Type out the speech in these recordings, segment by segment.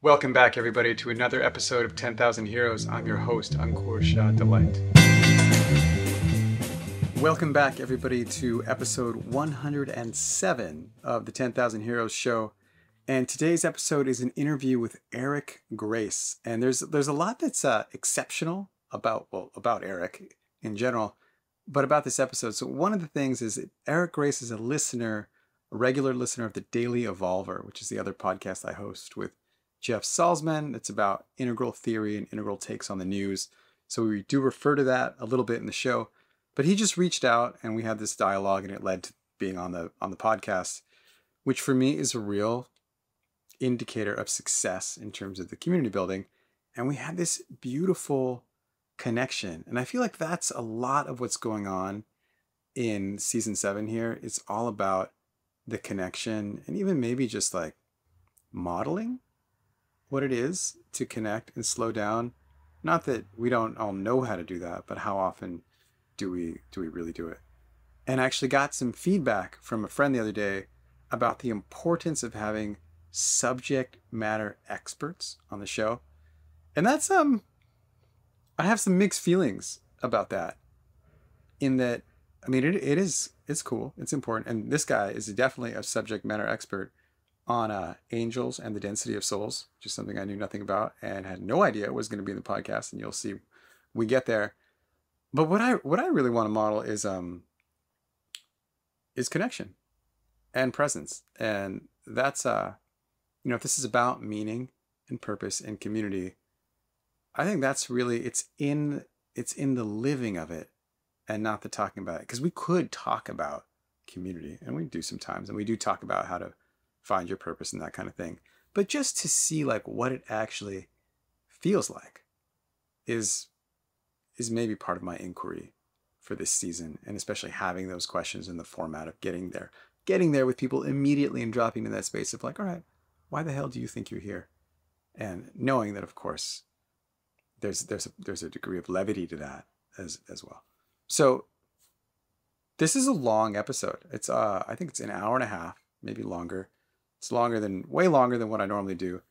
Welcome back, everybody, to another episode of 10,000 Heroes. I'm your host, Ankur Shah Delight. Welcome back, everybody, to episode 107 of the 10,000 Heroes show. And today's episode is an interview with Eric Grace. And there's a lot that's exceptional about Eric in general, but about this episode. So one of the things is that Eric Grace is a regular listener of the Daily Evolver, which is the other podcast I host with Jeff Salzman. It's about integral theory and integral takes on the news. So we do refer to that a little bit in the show. But he just reached out and we had this dialogue and it led to being on the podcast, which for me is a real indicator of success in terms of the community building. And we had this beautiful connection. And I feel like that's a lot of what's going on in season 7 here. It's all about the connection and even maybe just like modeling what it is to connect and slow down. Not that we don't all know how to do that, but how often do we really do it? And I actually got some feedback from a friend the other day about the importance of having subject matter experts on the show. And that's I have some mixed feelings about that. In that, I mean, it's cool, it's important, and this guy is definitely a subject matter expert on angels and the density of souls, which is something I knew nothing about and had no idea was going to be in the podcast. And you'll see we get there. But what I really want to model is connection and presence, and that's if this is about meaning and purpose and community, I think that's really it's in the living of it and not the talking about it. Because we could talk about community, and we do sometimes, and we do talk about how to find your purpose and that kind of thing. But just to see like what it actually feels like is maybe part of my inquiry for this season, and especially having those questions in the format of getting there with people immediately and dropping into that space of like, all right, why the hell do you think you're here? And knowing that, of course, there's a degree of levity to that as well. So this is a long episode. It's I think it's an hour and a half, maybe longer. It's way longer than what I normally do.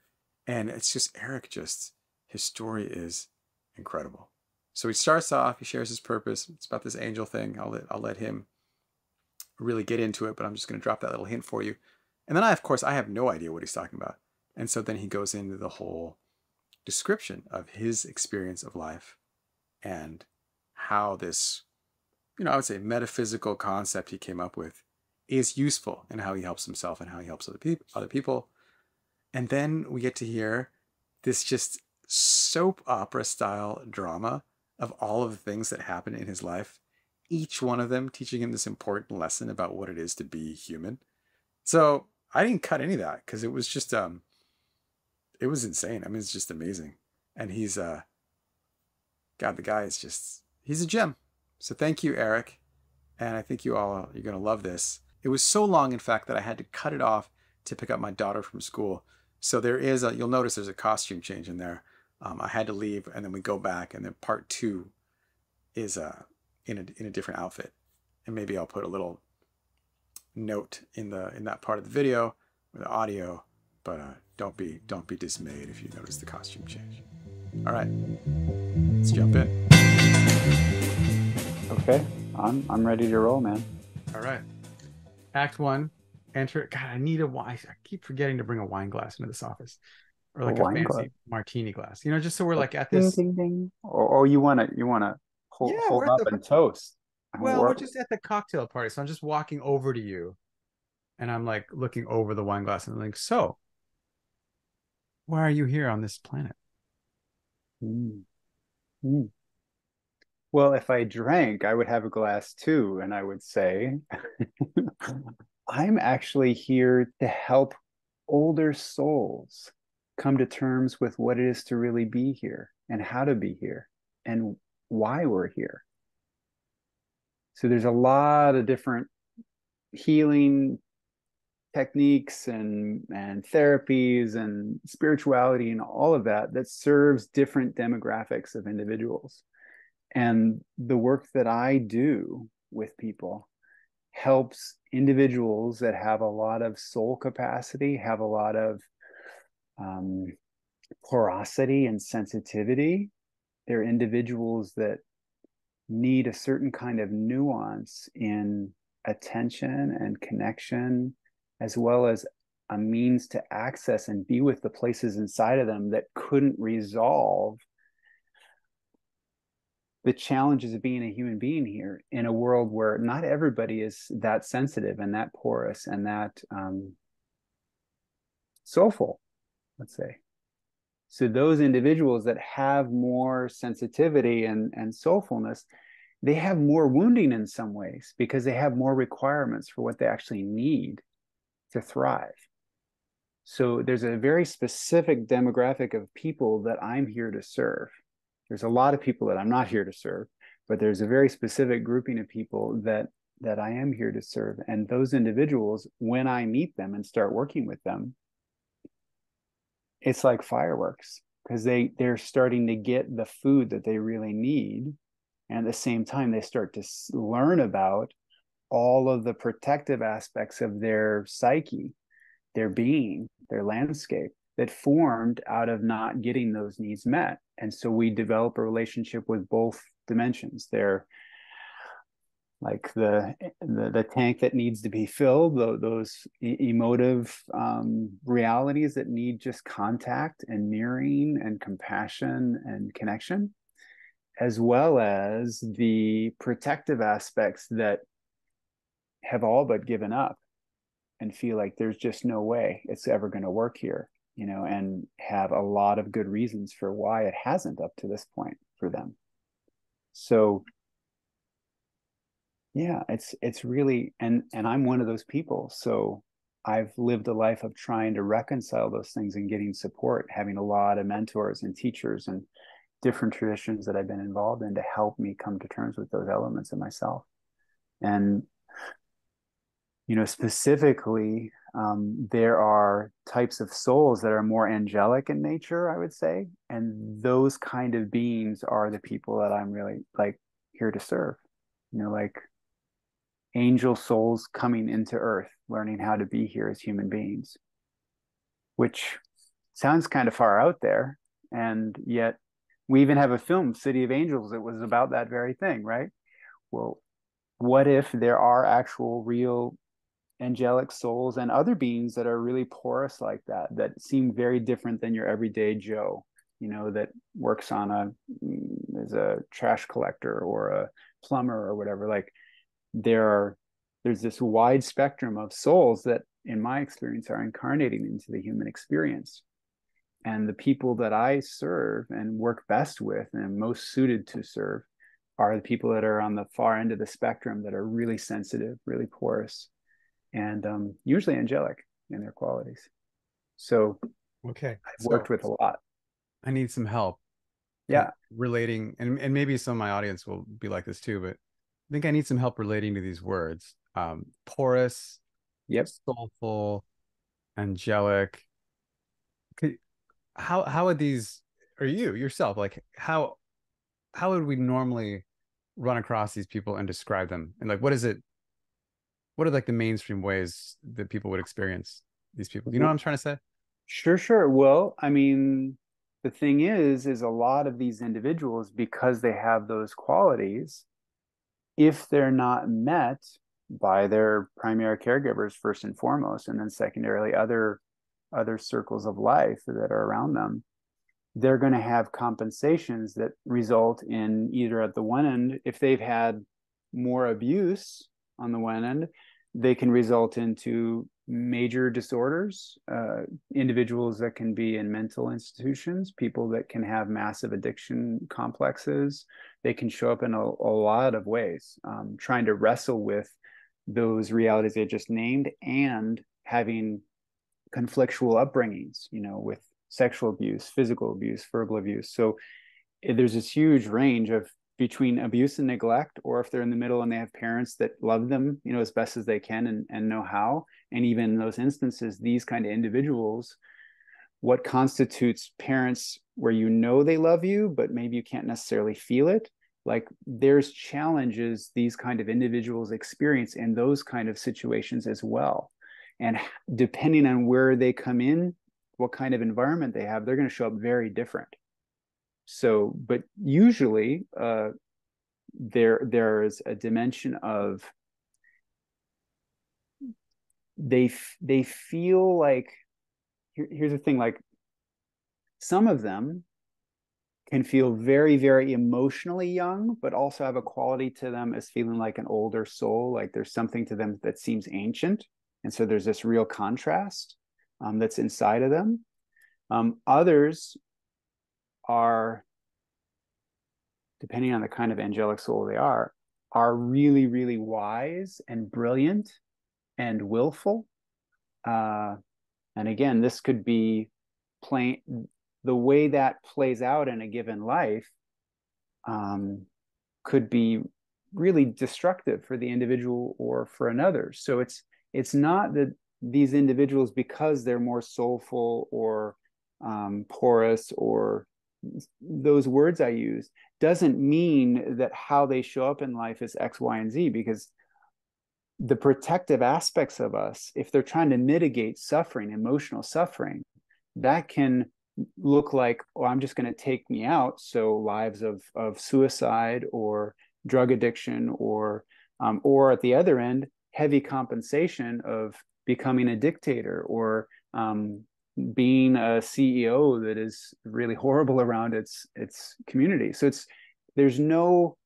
And it's just Eric, his story is incredible. So he starts off, he shares his purpose. It's about this angel thing. I'll let him really get into it, but I'm just going to drop that little hint for you. And then I have no idea what he's talking about. And so then he goes into the whole description of his experience of life and how this, I would say metaphysical concept he came up with is useful in how he helps himself and how he helps other people. And then we get to hear this just soap opera style drama of all of the things that happen in his life, each one of them teaching him this important lesson about what it is to be human. So I didn't cut any of that because it was just it was insane. I mean, it's just amazing. And he's the guy is he's a gem. So thank you, Eric. And I think you're gonna love this. It was so long, in fact, that I had to cut it off to pick up my daughter from school. So you'll notice there's a costume change in there. I had to leave, and then we go back, and then part 2 is in a different outfit. And maybe I'll put a little note in that part of the video or the audio. But don't be dismayed if you notice the costume change. All right, let's jump in. Okay, I'm ready to roll, man. All right. Act 1, enter. God, I need a wine. I keep forgetting to bring a wine glass into this office, or like a Wine glass. fancy martini glass. Just so we're like at Ding, this. ding, ding. Or you wanna Yeah, hold we're at up the. and toast. Well, we're just at the cocktail party, so I'm just walking over to you, and I'm like looking over the wine glass, and I'm like, so, why are you here on this planet? Mm, mm. Well, if I drank, I would have a glass too, and I would say, I'm actually here to help older souls come to terms with what it is to really be here and how to be here and why we're here. So there's a lot of different healing techniques and therapies and spirituality and all of that serves different demographics of individuals. And the work that I do with people helps individuals that have a lot of soul capacity, have a lot of porosity and sensitivity. They're individuals that need a certain kind of nuance in attention and connection, as well as a means to access and be with the places inside of them that couldn't resolve the challenges of being a human being here in a world where not everybody is that sensitive and that porous and that soulful, let's say. So those individuals that have more sensitivity and soulfulness, they have more wounding in some ways because they have more requirements for what they actually need to thrive. So there's a very specific demographic of people that I'm here to serve. There's a lot of people that I'm not here to serve, but there's a very specific grouping of people that I am here to serve. And those individuals, when I meet them and start working with them, it's like fireworks because they're starting to get the food that they really need. And at the same time, they start to learn about all of the protective aspects of their psyche, their being, their landscape that formed out of not getting those needs met. And so we develop a relationship with both dimensions. They're like the tank that needs to be filled, those emotive realities that need just contact and mirroring and compassion and connection, as well as the protective aspects that have all but given up and feel like there's just no way it's ever going to work here, and have a lot of good reasons for why it hasn't up to this point for them. So yeah, it's really, and I'm one of those people. So I've lived a life of trying to reconcile those things and getting support, having a lot of mentors and teachers and different traditions that I've been involved in to help me come to terms with those elements of myself. And specifically, there are types of souls that are more angelic in nature, I would say, and those kind of beings are the people that I'm really like here to serve. Like angel souls coming into Earth, learning how to be here as human beings, which sounds kind of far out there, and yet we even have a film, City of Angels, that was about that very thing, right? Well, what if there are actual real angelic souls and other beings that are really porous like that seem very different than your everyday Joe, that works on as a trash collector or a plumber or whatever. Like there's this wide spectrum of souls that, in my experience, are incarnating into the human experience. And the people that I serve and work best with and most suited to serve are the people that are on the far end of the spectrum, that are really sensitive, really porous, and usually angelic in their qualities. So Okay. I've So worked with a lot. I need some help kind Yeah. of relating, and maybe some of my audience will be like this too, but I think I need some help relating to these words. Porous, Yep. soulful, angelic. Could, how would these, or you yourself, like how would we normally run across these people and describe them? And like what are like the mainstream ways that people would experience these people? You know what I'm trying to say? Sure, sure. Well, I mean, the thing is a lot of these individuals, because they have those qualities, if they're not met by their primary caregivers first and foremost, and then secondarily other circles of life that are around them, they're going to have compensations that result in either at the one end, if they've had more abuse on the one end, they can result into major disorders, individuals that can be in mental institutions, people that can have massive addiction complexes. They can show up in a lot of ways, trying to wrestle with those realities I just named and having conflictual upbringings, with sexual abuse, physical abuse, verbal abuse. So there's this huge range of between abuse and neglect, or if they're in the middle and they have parents that love them, as best as they can and know how. And even in those instances, these kind of individuals, what constitutes parents where they love you, but maybe you can't necessarily feel it. Like there's challenges these kind of individuals experience in those kind of situations as well. And depending on where they come in what kind of environment they have, they're going to show up very different. So, but usually there's a dimension of they feel like here's the thing, like some of them can feel very, very emotionally young, but also have a quality to them as feeling like an older soul, like there's something to them that seems ancient. And so there's this real contrast that's inside of them. Others are, depending on the kind of angelic soul they are really, really wise and brilliant and willful. And again, this could be plain the way that plays out in a given life could be really destructive for the individual or for another. So it's not that these individuals, because they're more soulful or porous or those words I use, doesn't mean that how they show up in life is X, Y, and Z, because the protective aspects of us, if they're trying to mitigate suffering, emotional suffering, that can look like, oh, I'm just going to take me out. So lives of suicide or drug addiction, or at the other end, heavy compensation of becoming a dictator or being a CEO that is really horrible around its community. So there's no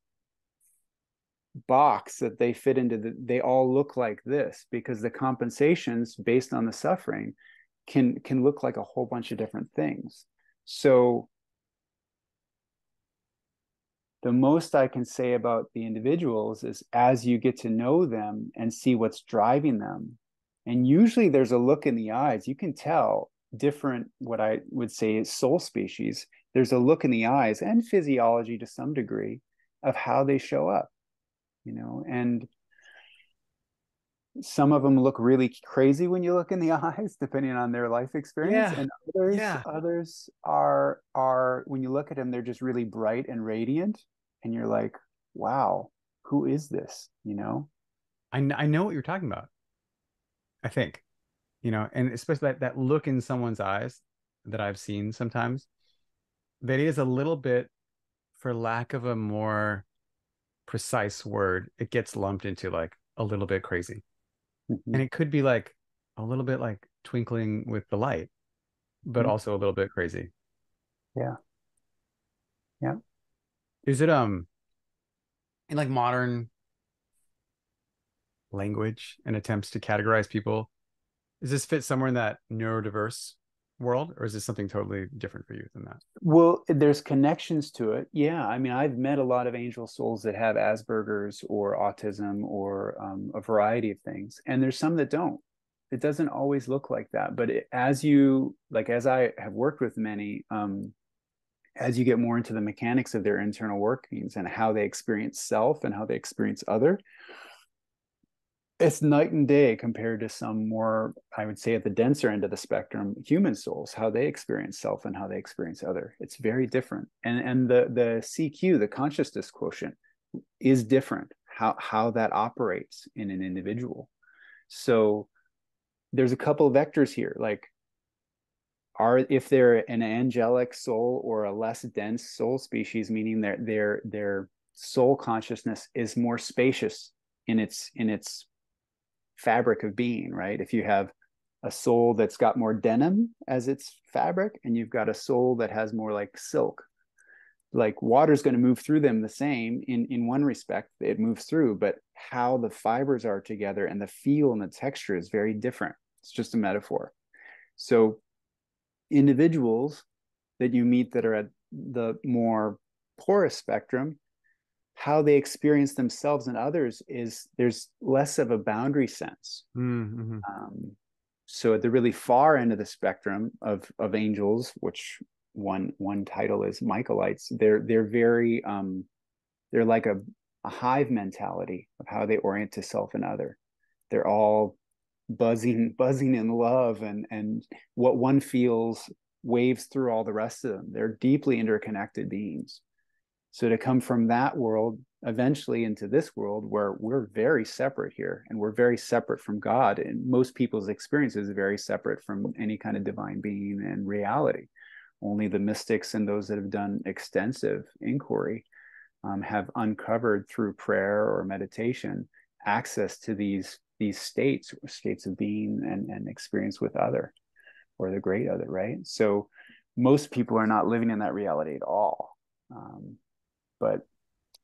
box that they fit into. They all look like this because the compensations based on the suffering can look like a whole bunch of different things. So the most I can say about the individuals is, as you get to know them and see what's driving them, and usually there's a look in the eyes, you can tell different, what I would say is soul species, there's a look in the eyes and physiology to some degree of how they show up, and some of them look really crazy when you look in the eyes, depending on their life experience, Yeah. and others Yeah. others are when you look at them, they're just really bright and radiant, and you're like, wow, who is this? I know what you're talking about. I think, and especially that look in someone's eyes that I've seen sometimes, that is a little bit, for lack of a more precise word, it gets lumped into like a little bit crazy. Mm-hmm. And it could be like a little bit like twinkling with the light, but Mm-hmm. also a little bit crazy. Yeah, yeah. Is it in like modern language and attempts to categorize people, does this fit somewhere in that neurodiverse world, or is this something totally different for you than that? Well, there's connections to it. Yeah, I mean, I've met a lot of angel souls that have Asperger's or autism or a variety of things, and there's some that don't. It doesn't always look like that, but as I have worked with many, as you get more into the mechanics of their internal workings and how they experience self and how they experience other, it's night and day compared to some more, I would say, at the denser end of the spectrum, human souls, how they experience self and how they experience other. It's very different. And the CQ, the consciousness quotient, is different, how that operates in an individual. So there's a couple of vectors here, like if they're an angelic soul or a less dense soul species, meaning their soul consciousness is more spacious in its fabric of being, right? If you have a soul that's got more denim as its fabric, and you've got a soul that has more like silk, like water's going to move through them the same in one respect, it moves through, but how the fibers are together and the feel and the texture is very different. It's just a metaphor. So individuals that you meet that are at the more porous spectrum, how they experience themselves and others is there's less of a boundary sense. Mm-hmm. So at the really far end of the spectrum of angels, which one title is Michaelites, they're very they're like a hive mentality of how they orient to self and other. They're all buzzing in love, and what one feels waves through all the rest of them. They're deeply interconnected beings. So to come from that world eventually into this world where we're very separate here and we're very separate from God, and most people's experience is very separate from any kind of divine being and reality. Only the mystics and those that have done extensive inquiry have uncovered through prayer or meditation access to these states of being and experience with other or the great other, right? So most people are not living in that reality at all. But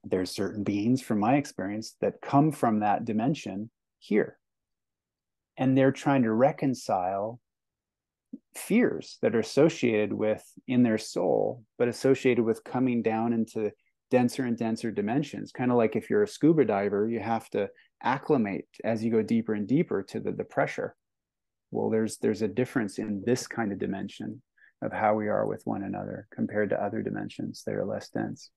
there's certain beings, from my experience, that come from that dimension here. And they're trying to reconcile fears that are associated with in their soul, but associated with coming down into denser and denser dimensions. Kind of like if you're a scuba diver, you have to acclimate as you go deeper and deeper to the pressure. Well, there's a difference in this kind of dimension of how we are with one another compared to other dimensions that are less dense.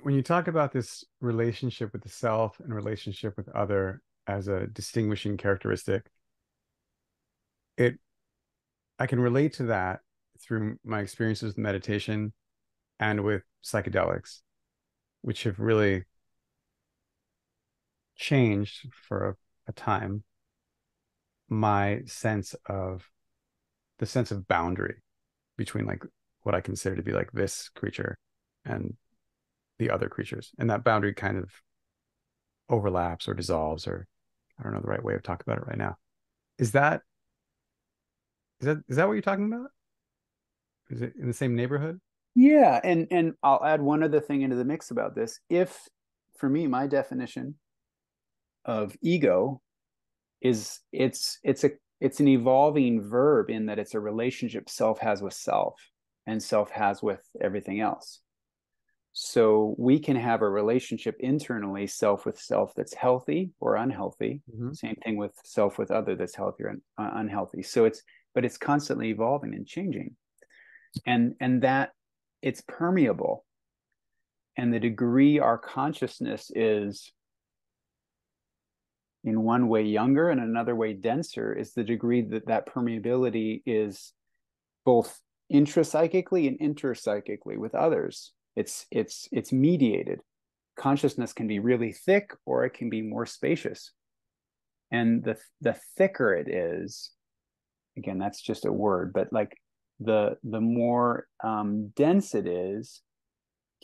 When you talk about this relationship with the self and relationship with other as a distinguishing characteristic, it I can relate to that through my experiences with meditation and with psychedelics, which have really changed for a time my sense of the sense of boundary between like what I consider to be like this creature and the other creatures. And that boundary kind of overlaps or dissolves, or I don't know the right way of talking about it right now. Is that is that what you're talking about? Is it in the same neighborhood? Yeah, and I'll add one other thing into the mix about this. If for me, my definition of ego is it's an evolving verb in that it's a relationship self has with self and self has with everything else. So we can have a relationship internally, self with self, that's healthy or unhealthy. Mm-hmm. Same thing with self with other that's healthy or unhealthy. So it's constantly evolving and changing, and that it's permeable. And the degree our consciousness is in one way younger and another way denser is the degree that that permeability is both intrapsychically and interpsychically with others. It's mediated. Consciousness can be really thick or it can be more spacious. And the thicker it is, again, that's just a word, but like the more dense it is,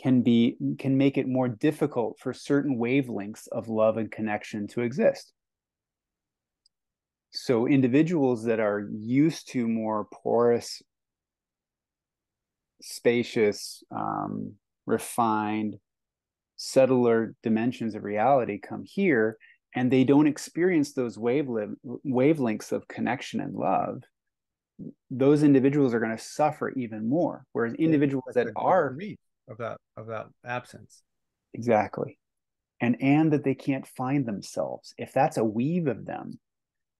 can make it more difficult for certain wavelengths of love and connection to exist. So individuals that are used to more porous, spacious, refined, subtler dimensions of reality come here, and they don't experience those wavelengths of connection and love. Those individuals are going to suffer even more. Whereas individuals Like that the are grief of that absence. exactly, and that they can't find themselves. If that's a weave of them,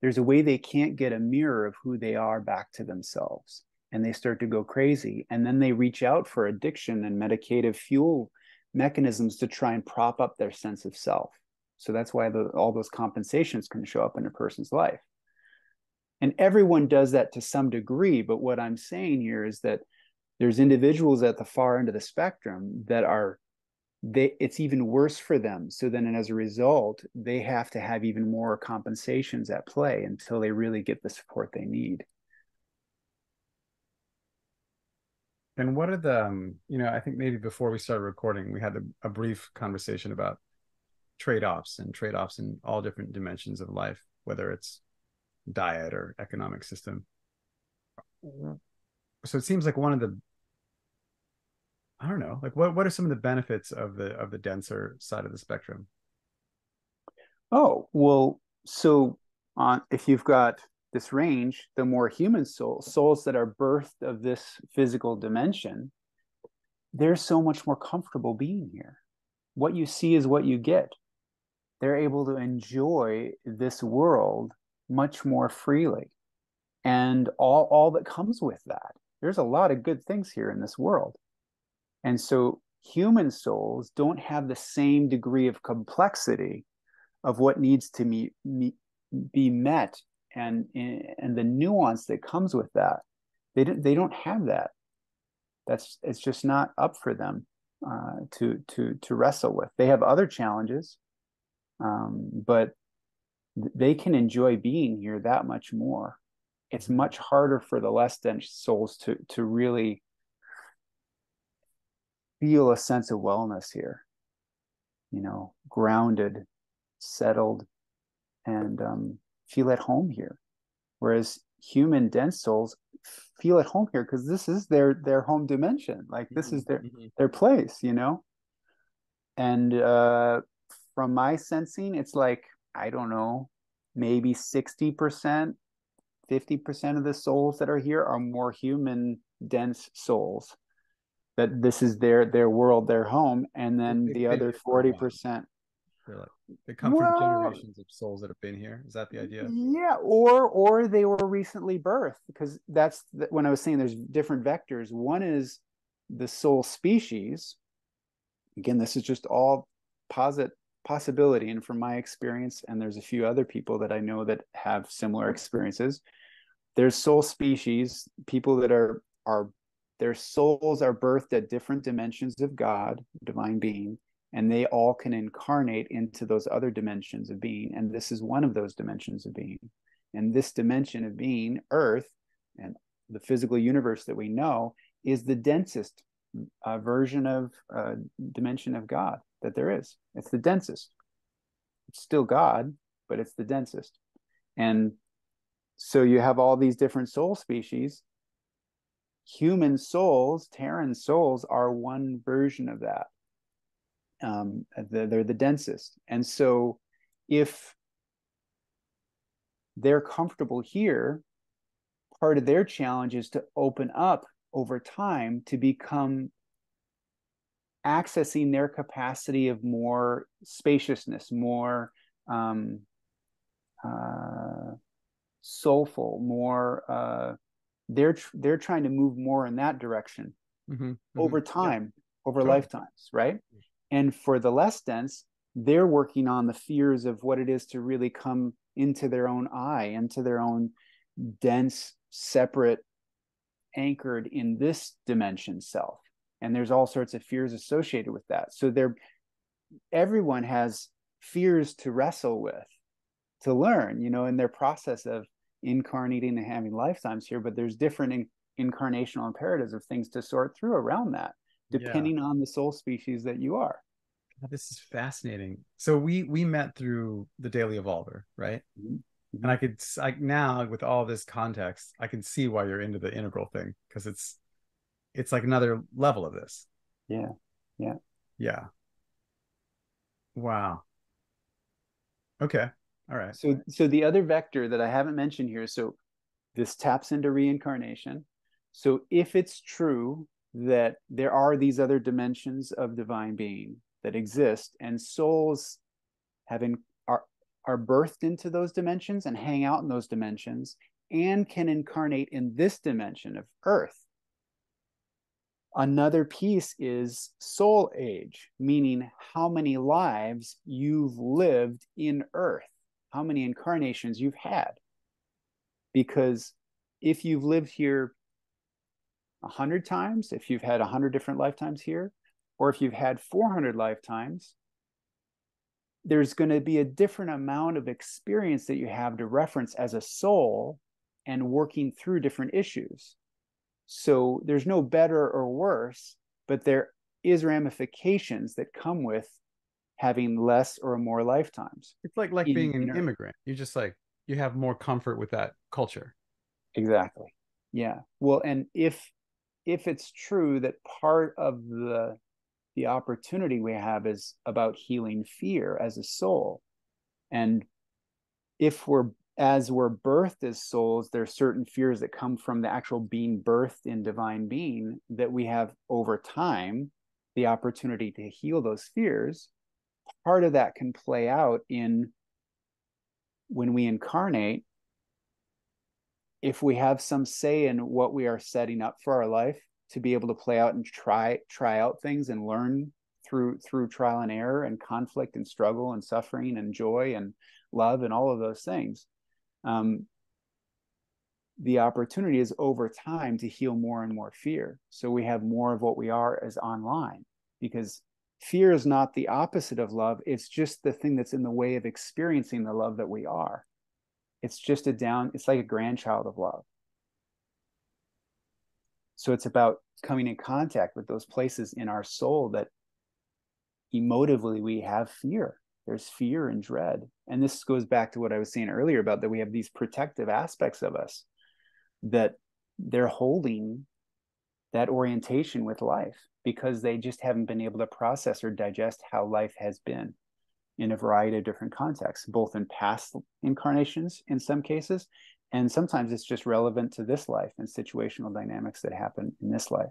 there's a way they can't get a mirror of who they are back to themselves. And they start to go crazy. And then they reach out for addiction and medicative fuel mechanisms to try and prop up their sense of self. So that's why all those compensations can show up in a person's life. And everyone does that to some degree. But what I'm saying here is that there's individuals at the far end of the spectrum that are it's even worse for them. So then, and as a result, they have to have even more compensations at play until they really get the support they need. And what are the, I think maybe before we started recording, we had a brief conversation about trade-offs and trade-offs in all different dimensions of life, whether it's diet or economic system. So it seems like one of the, I don't know, like what are some of the benefits of the denser side of the spectrum? Oh, well, so if you've got this range, the more human souls that are birthed of this physical dimension, they're so much more comfortable being here. What you see is what you get. They're able to enjoy this world much more freely and all that comes with that. There's a lot of good things here in this world. And so human souls don't have the same degree of complexity of what needs to be met and the nuance that comes with that. They don't have that. It's just not up for them. to wrestle with. They have other challenges, but they can enjoy being here that much more. It's Mhm. much harder for the less dense souls to really feel a sense of wellness here, grounded, settled, and feel at home here. Whereas human dense souls feel at home here because this is their home dimension. Like this is Mhm. Mhm. their place. And from my sensing, it's like, I don't know, maybe 60%, 50% of the souls that are here are more human dense souls. That this is their world, their home, and then They've the been other here for a while. 40%. They're like they come from Well, generations of souls that have been here. Is that the idea? yeah, or they were recently birthed because when I was saying there's different vectors. One is the soul species. Again, this is just all posit possibility, and from my experience, and there's a few other people that I know that have similar experiences. There's soul species, people that are their souls are birthed at different dimensions of God, divine being, and they all can incarnate into those other dimensions of being. And this is one of those dimensions of being. And this dimension of being, Earth, and the physical universe that we know, is the densest version of dimension of God that there is. It's the densest. It's still God, but it's the densest. And so you have all these different soul species. Human souls, Terran souls, are one version of that. They're the densest. And so if they're comfortable here, part of their challenge is to open up over time to become accessing their capacity of more spaciousness, more um, uh, soulful, more. They're trying to move more in that direction Mm-hmm. Mm-hmm. over Yeah, time, over totally. lifetimes, right? And for the less dense, they're working on the fears of what it is to really come into their own eye, into their own dense, separate, anchored in this dimension self. And there's all sorts of fears associated with that. So everyone has fears to wrestle with, to learn, in their process of incarnating and having lifetimes here. But there's different incarnational imperatives of things to sort through around that, Yeah. depending on the soul species that you are. This is fascinating. So we met through the Daily Evolver, right? Mm-hmm. And Mm-hmm. now with all this context, I can see why you're into the integral thing because it's like another level of this. Yeah. Yeah. Yeah. Wow. Okay. All right. So the other vector that I haven't mentioned here, so this taps into reincarnation. So if it's true that there are these other dimensions of divine being that exist, and souls have in, are birthed into those dimensions and hang out in those dimensions and can incarnate in this dimension of Earth. Another piece is soul age, meaning how many lives you've lived in Earth, how many incarnations you've had. Because if you've lived here 100 times, if you've had 100 different lifetimes here, or if you've had 400 lifetimes, there's going to be a different amount of experience that you have to reference as a soul and working through different issues. So there's no better or worse, but there is ramifications that come with having less or more lifetimes It's like in, being an in Earth. immigrant. You just like you have more comfort with that culture. Exactly. Yeah. Well, and if it's true that part of the opportunity we have is about healing fear as a soul, and if we're birthed as souls, there's certain fears that come from the actual being birthed in divine being that we have over time the opportunity to heal those fears. Part of that can play out in when we incarnate, if we have some say in what we are setting up for our life to be able to play out and try out things and learn through trial and error and conflict and struggle and suffering and joy and love and all of those things. um, the opportunity is over time to heal more and more fear. So we have more of what we are as online because fear is not the opposite of love. It's just the thing that's in the way of experiencing the love that we are. It's just it's like a grandchild of love. So it's about coming in contact with those places in our soul that emotively we have fear. There's fear and dread. And this goes back to what I was saying earlier about that we have these protective aspects of us that they're holding that orientation with life because they just haven't been able to process or digest how life has been in a variety of different contexts, both in past incarnations in some cases, and sometimes it's just relevant to this life and situational dynamics that happen in this life.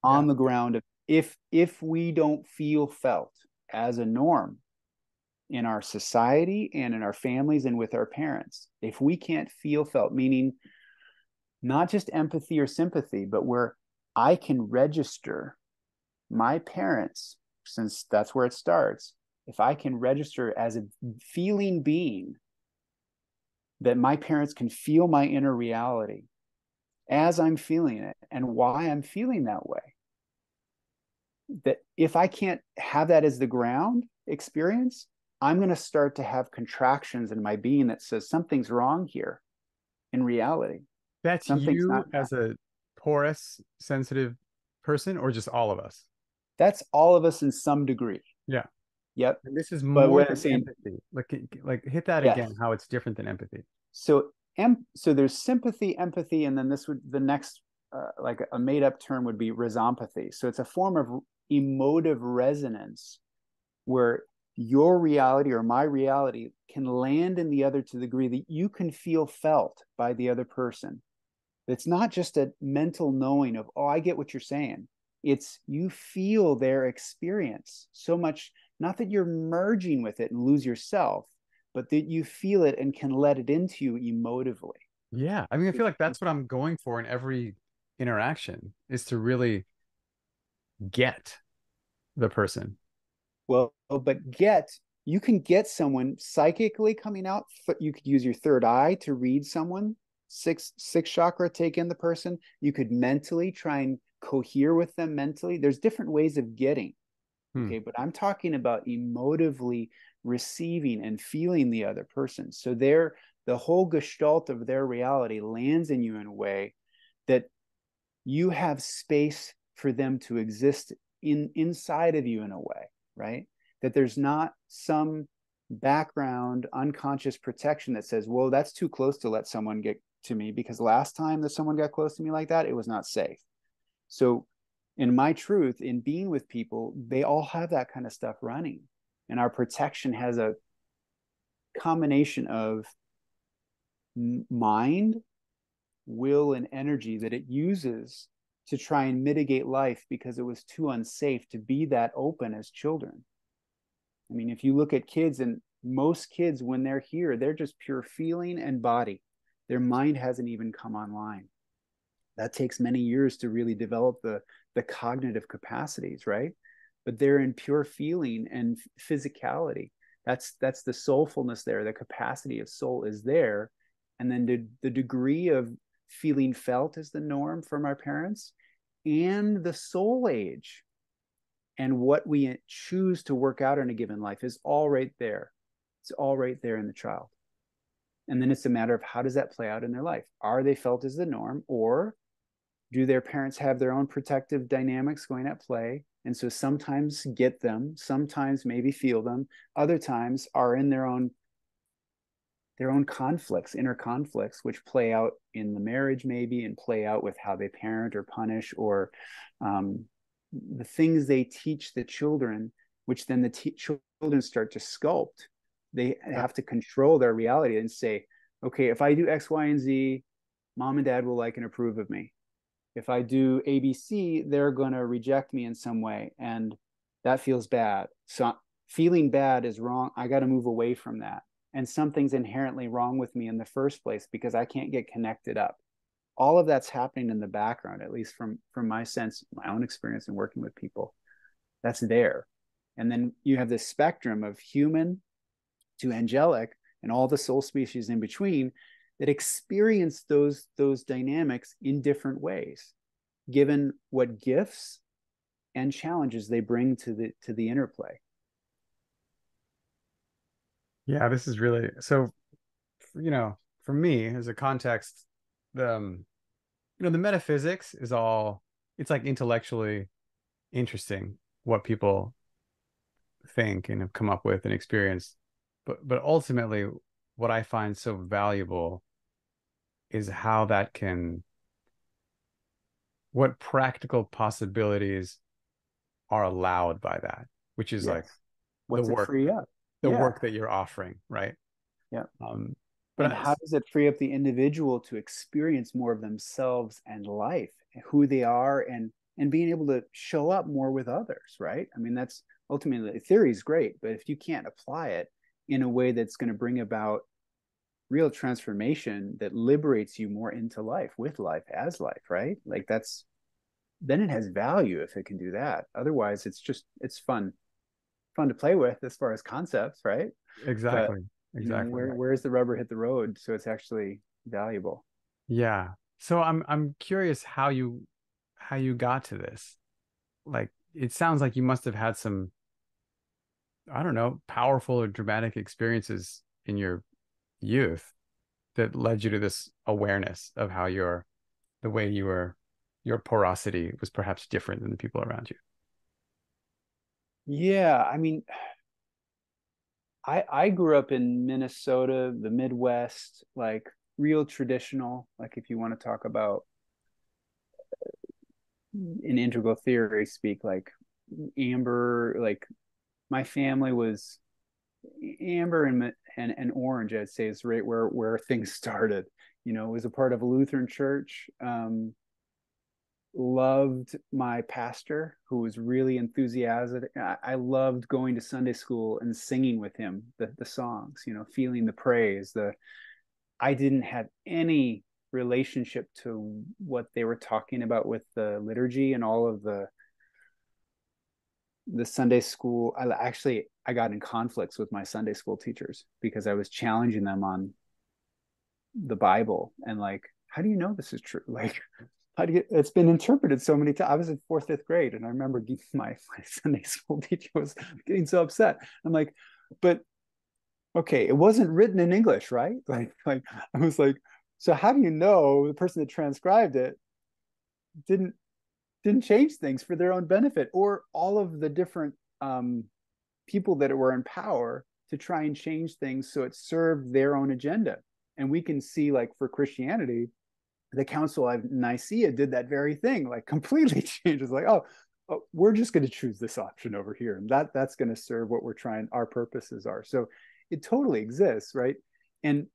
Yeah. On the ground of if we don't feel felt as a norm in our society and in our families and with our parents, if we can't feel felt, meaning not just empathy or sympathy, but where I can register my parents, since that's where it starts, if I can register as a feeling being that my parents can feel my inner reality as I'm feeling it and why I'm feeling that way, that if I can't have that as the ground experience, I'm going to start to have contractions in my being that says something's wrong here in reality. That's Something's you not. as a porous, sensitive person, or just all of us? That's all of us in some degree. Yeah. Yep. And this is But more what I'm than saying, empathy. Like hit that yes. again, how it's different than empathy. So there's sympathy, empathy, and then the next like a made up term would be resompathy. So it's a form of emotive resonance where your reality or my reality can land in the other to the degree that you can feel felt by the other person. It's not just a mental knowing of, oh, I get what you're saying. It's you feel their experience so much, not that you're merging with it and lose yourself, but that you feel it and can let it into you emotively. Yeah. I mean, I feel like that's what I'm going for in every interaction is to really get the person. Well, but you can get someone psychically coming out. You could use your third eye to read someone, six chakra, take in the person. You could mentally try and cohere with them mentally. There's different ways of getting. Hmm. Okay, but I'm talking about emotively receiving and feeling the other person. So the whole gestalt of their reality lands in you in a way that you have space for them to exist inside of you in a way, right? That there's not some background unconscious protection that says, whoa, that's too close to let someone get to me because last time that someone got close to me like that, it was not safe. So in my truth, in being with people, they all have that kind of stuff running. And our protection has a combination of mind, will, and energy that it uses to try and mitigate life because it was too unsafe to be that open as children. I mean, if you look at kids, and most kids, when they're here, they're just pure feeling and body. Their mind hasn't even come online. That takes many years to really develop the cognitive capacities, right? But they're in pure feeling and physicality. That's the soulfulness there. The capacity of soul is there, and then the degree of feeling felt is the norm from our parents, and the soul age and what we choose to work out in a given life is all right there. It's all right there in the child. And then it's a matter of how does that play out in their life? Are they felt as the norm, or do their parents have their own protective dynamics going at play? And so sometimes get them, sometimes maybe feel them, other times are in their own conflicts, inner conflicts, which play out in the marriage maybe and play out with how they parent or punish or the things they teach the children, which then the children start to sculpt. They Yeah. have to control their reality and say, okay, if I do X, Y, and Z, mom and dad will like and approve of me. If I do ABC, they're going to reject me in some way. And that feels bad. So feeling bad is wrong. I got to move away from that. And something's inherently wrong with me in the first place because I can't get connected up. All of that's happening in the background, at least from my sense, my own experience in working with people. That's there. And then you have this spectrum of human to angelic and all the soul species in between that experience those dynamics in different ways. given what gifts and challenges they bring to the interplay. Yeah, this is really so, for me as a context, the the metaphysics is all it's like intellectually interesting what people think and have come up with and experienced. But ultimately what I find so valuable is how that can what practical possibilities are allowed by that, which is like Yes. the What's it work free up? the Yeah. work that you're offering, right? Yeah. Um, but And how does it free up the individual to experience more of themselves and life, who they are, and being able to show up more with others, right? I mean, that's ultimately the theory is great, but if you can't apply it in a way that's going to bring about real transformation that liberates you more into life, with life, as life, right? Like that's then it has value if it can do that. Otherwise, it's fun to play with as far as concepts, right? But exactly, exactly. where's the rubber hit the road so it's actually valuable? Yeah. So I'm curious how you got to this. Like it sounds like you must have had some, I don't know, powerful or dramatic experiences in your youth that led you to this awareness of how the way your porosity was perhaps different than the people around you. Yeah, I mean, I grew up in Minnesota, the Midwest, like real traditional, like if you want to talk about in integral theory speak, like amber, like my family was amber and orange, I'd say is right where things started. It was a part of a Lutheran church. Loved my pastor who was really enthusiastic. I loved going to Sunday school and singing with him the songs, feeling the praise. I didn't have any relationship to what they were talking about with the liturgy and all of the Sunday school. I got in conflicts with my Sunday school teachers because I was challenging them on the Bible and like, how do you know this is true? Like, how do you? It's been interpreted so many times. I was in fourth, fifth grade, and I remember my Sunday school teacher was getting so upset. I'm like, but okay, it wasn't written in English, right? Like I was like, so how do you know the person that transcribed it didn't didn't change things for their own benefit, or all of the different people that were in power to try and change things so it served their own agenda? And we can see, like for Christianity, the Council of Nicaea did that very thing, like completely changes. Like, oh, we're just going to choose this option over here, and that's going to serve what we're trying, our purposes are. So it totally exists, right? And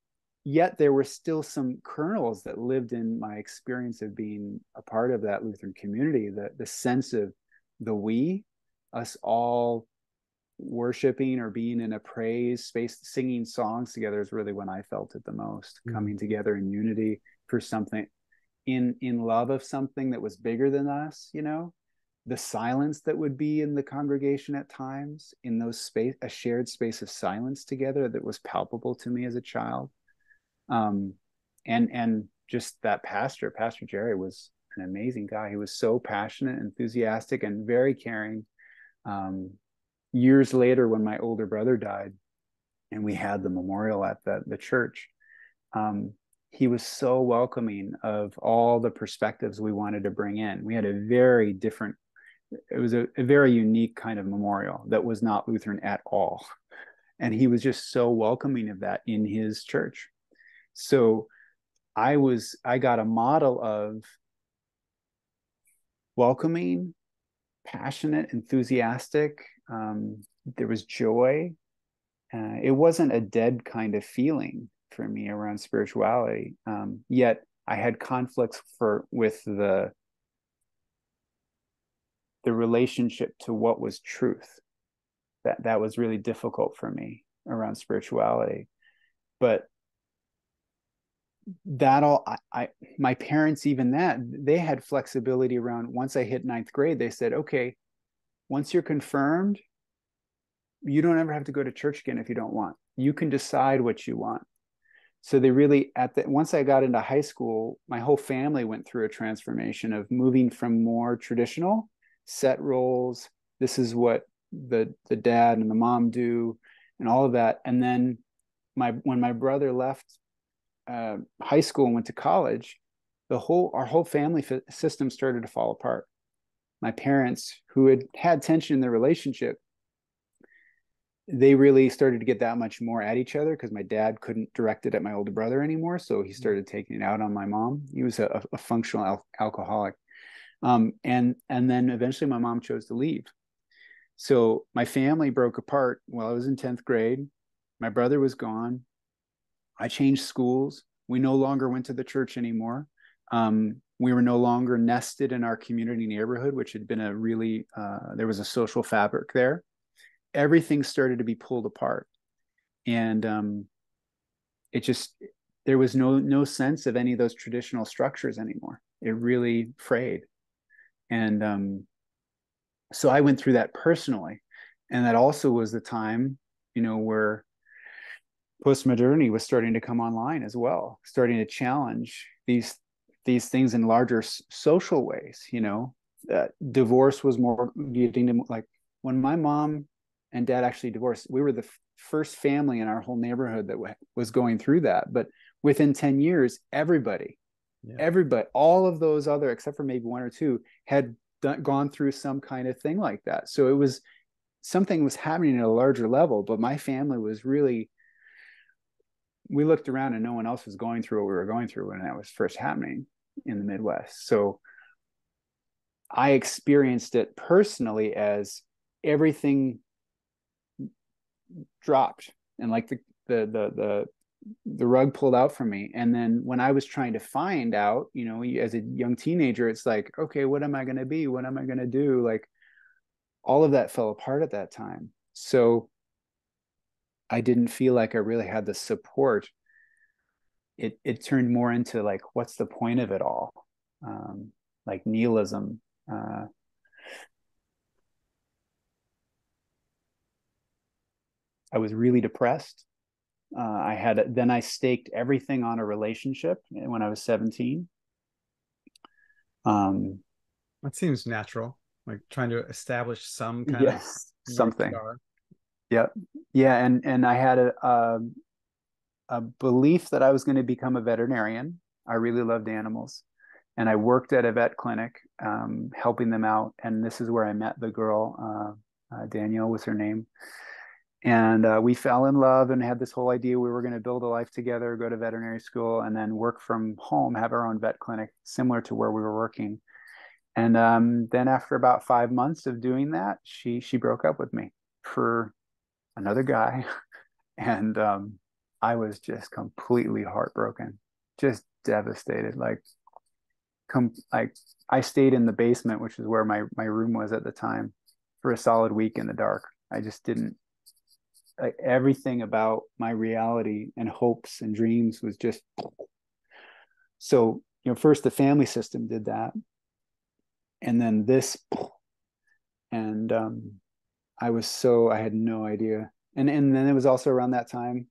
yet there were still some kernels that lived in my experience of being a part of that Lutheran community. The sense of the we, us all worshiping or being in a praise space, singing songs together is really when I felt it the most. Mm. Coming together in unity for something, in love of something that was bigger than us, the silence that would be in the congregation at times, in those space, a shared space of silence together that was palpable to me as a child. um and just that Pastor Jerry was an amazing guy. He was so passionate, enthusiastic, and very caring. Years later, when my older brother died and we had the memorial at the church, um, he was so welcoming of all the perspectives we wanted to bring in. We had a very different, it was a very unique kind of memorial that was not Lutheran at all. And he was just so welcoming of that in his church. So I got a model of welcoming, passionate, enthusiastic. There was joy. It wasn't a dead kind of feeling for me around spirituality. Yet I had conflicts with the relationship to what was truth. That was really difficult for me around spirituality. But that all I my parents, even that, they had flexibility around. Once I hit ninth grade, they said, okay, once you're confirmed, you don't ever have to go to church again if you don't want. You can decide what you want. So they really once I got into high school, my whole family went through a transformation of moving from more traditional set roles. This is what the dad and the mom do, and all of that. And then when my brother left high school and went to college, our whole family system started to fall apart. My parents, who had had tension in their relationship, they really started to get that much more at each other because my dad couldn't direct it at my older brother anymore. So he started taking it out on my mom. He was a functional alcoholic. And then eventually my mom chose to leave. So my family broke apart while I was in 10th grade. My brother was gone. I changed schools. We no longer went to the church anymore. We were no longer nested in our community neighborhood, which had been there was a social fabric there. Everything started to be pulled apart. And it just, there was no sense of any of those traditional structures anymore. It really frayed. And so I went through that personally. And that also was the time, where postmodernity was starting to come online as well, starting to challenge these things in larger social ways. Divorce was more getting to, like, when my mom and dad actually divorced, we were the first family in our whole neighborhood that was going through that. But within 10 years, everybody, all of those other, except for maybe one or two, had gone through some kind of thing like that. So it was, something was happening at a larger level, but my family was really, we looked around and no one else was going through what we were going through when that was first happening in the Midwest. So I experienced it personally as everything dropped and like the rug pulled out from me. And then when I was trying to find out, as a young teenager, it's like, okay, what am I going to be? What am I going to do? Like, all of that fell apart at that time. So I didn't feel like I really had the support. It turned more into like, what's the point of it all? Like nihilism. I was really depressed. I staked everything on a relationship when I was 17. Um, That seems natural, like trying to establish some kind of yes, North something. Star. Yeah. Yeah. And I had a belief that I was going to become a veterinarian. I really loved animals. And I worked at a vet clinic, helping them out. And this is where I met the girl, Danielle was her name. And we fell in love and had this whole idea we were going to build a life together, go to veterinary school, and then work from home, have our own vet clinic, similar to where we were working. And then after about 5 months of doing that, she broke up with me for another guy. And I was just completely heartbroken, just devastated. Like I stayed in the basement, which is where my room was at the time, for a solid week in the dark. I just didn't, like, everything about my reality and hopes and dreams was just, so, first the family system did that, and then this, and I had no idea. And then it was also around that time,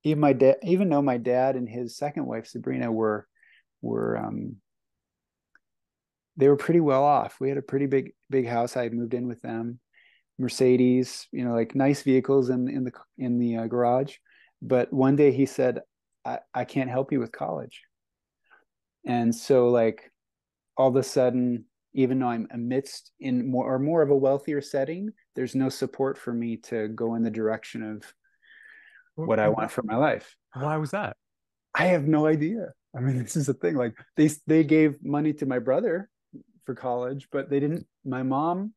even though my dad and his second wife Sabrina were they were pretty well off. We had a pretty big house. I had moved in with them, Mercedes, like nice vehicles in the garage. But one day he said, I can't help you with college. And so, like, all of a sudden, even though I'm amidst in more of a wealthier setting, there's no support for me to go in the direction of what I And want for my life. why was that? I have no idea. I mean, this is the thing. Like, they gave money to my brother for college, but they didn't. My mom,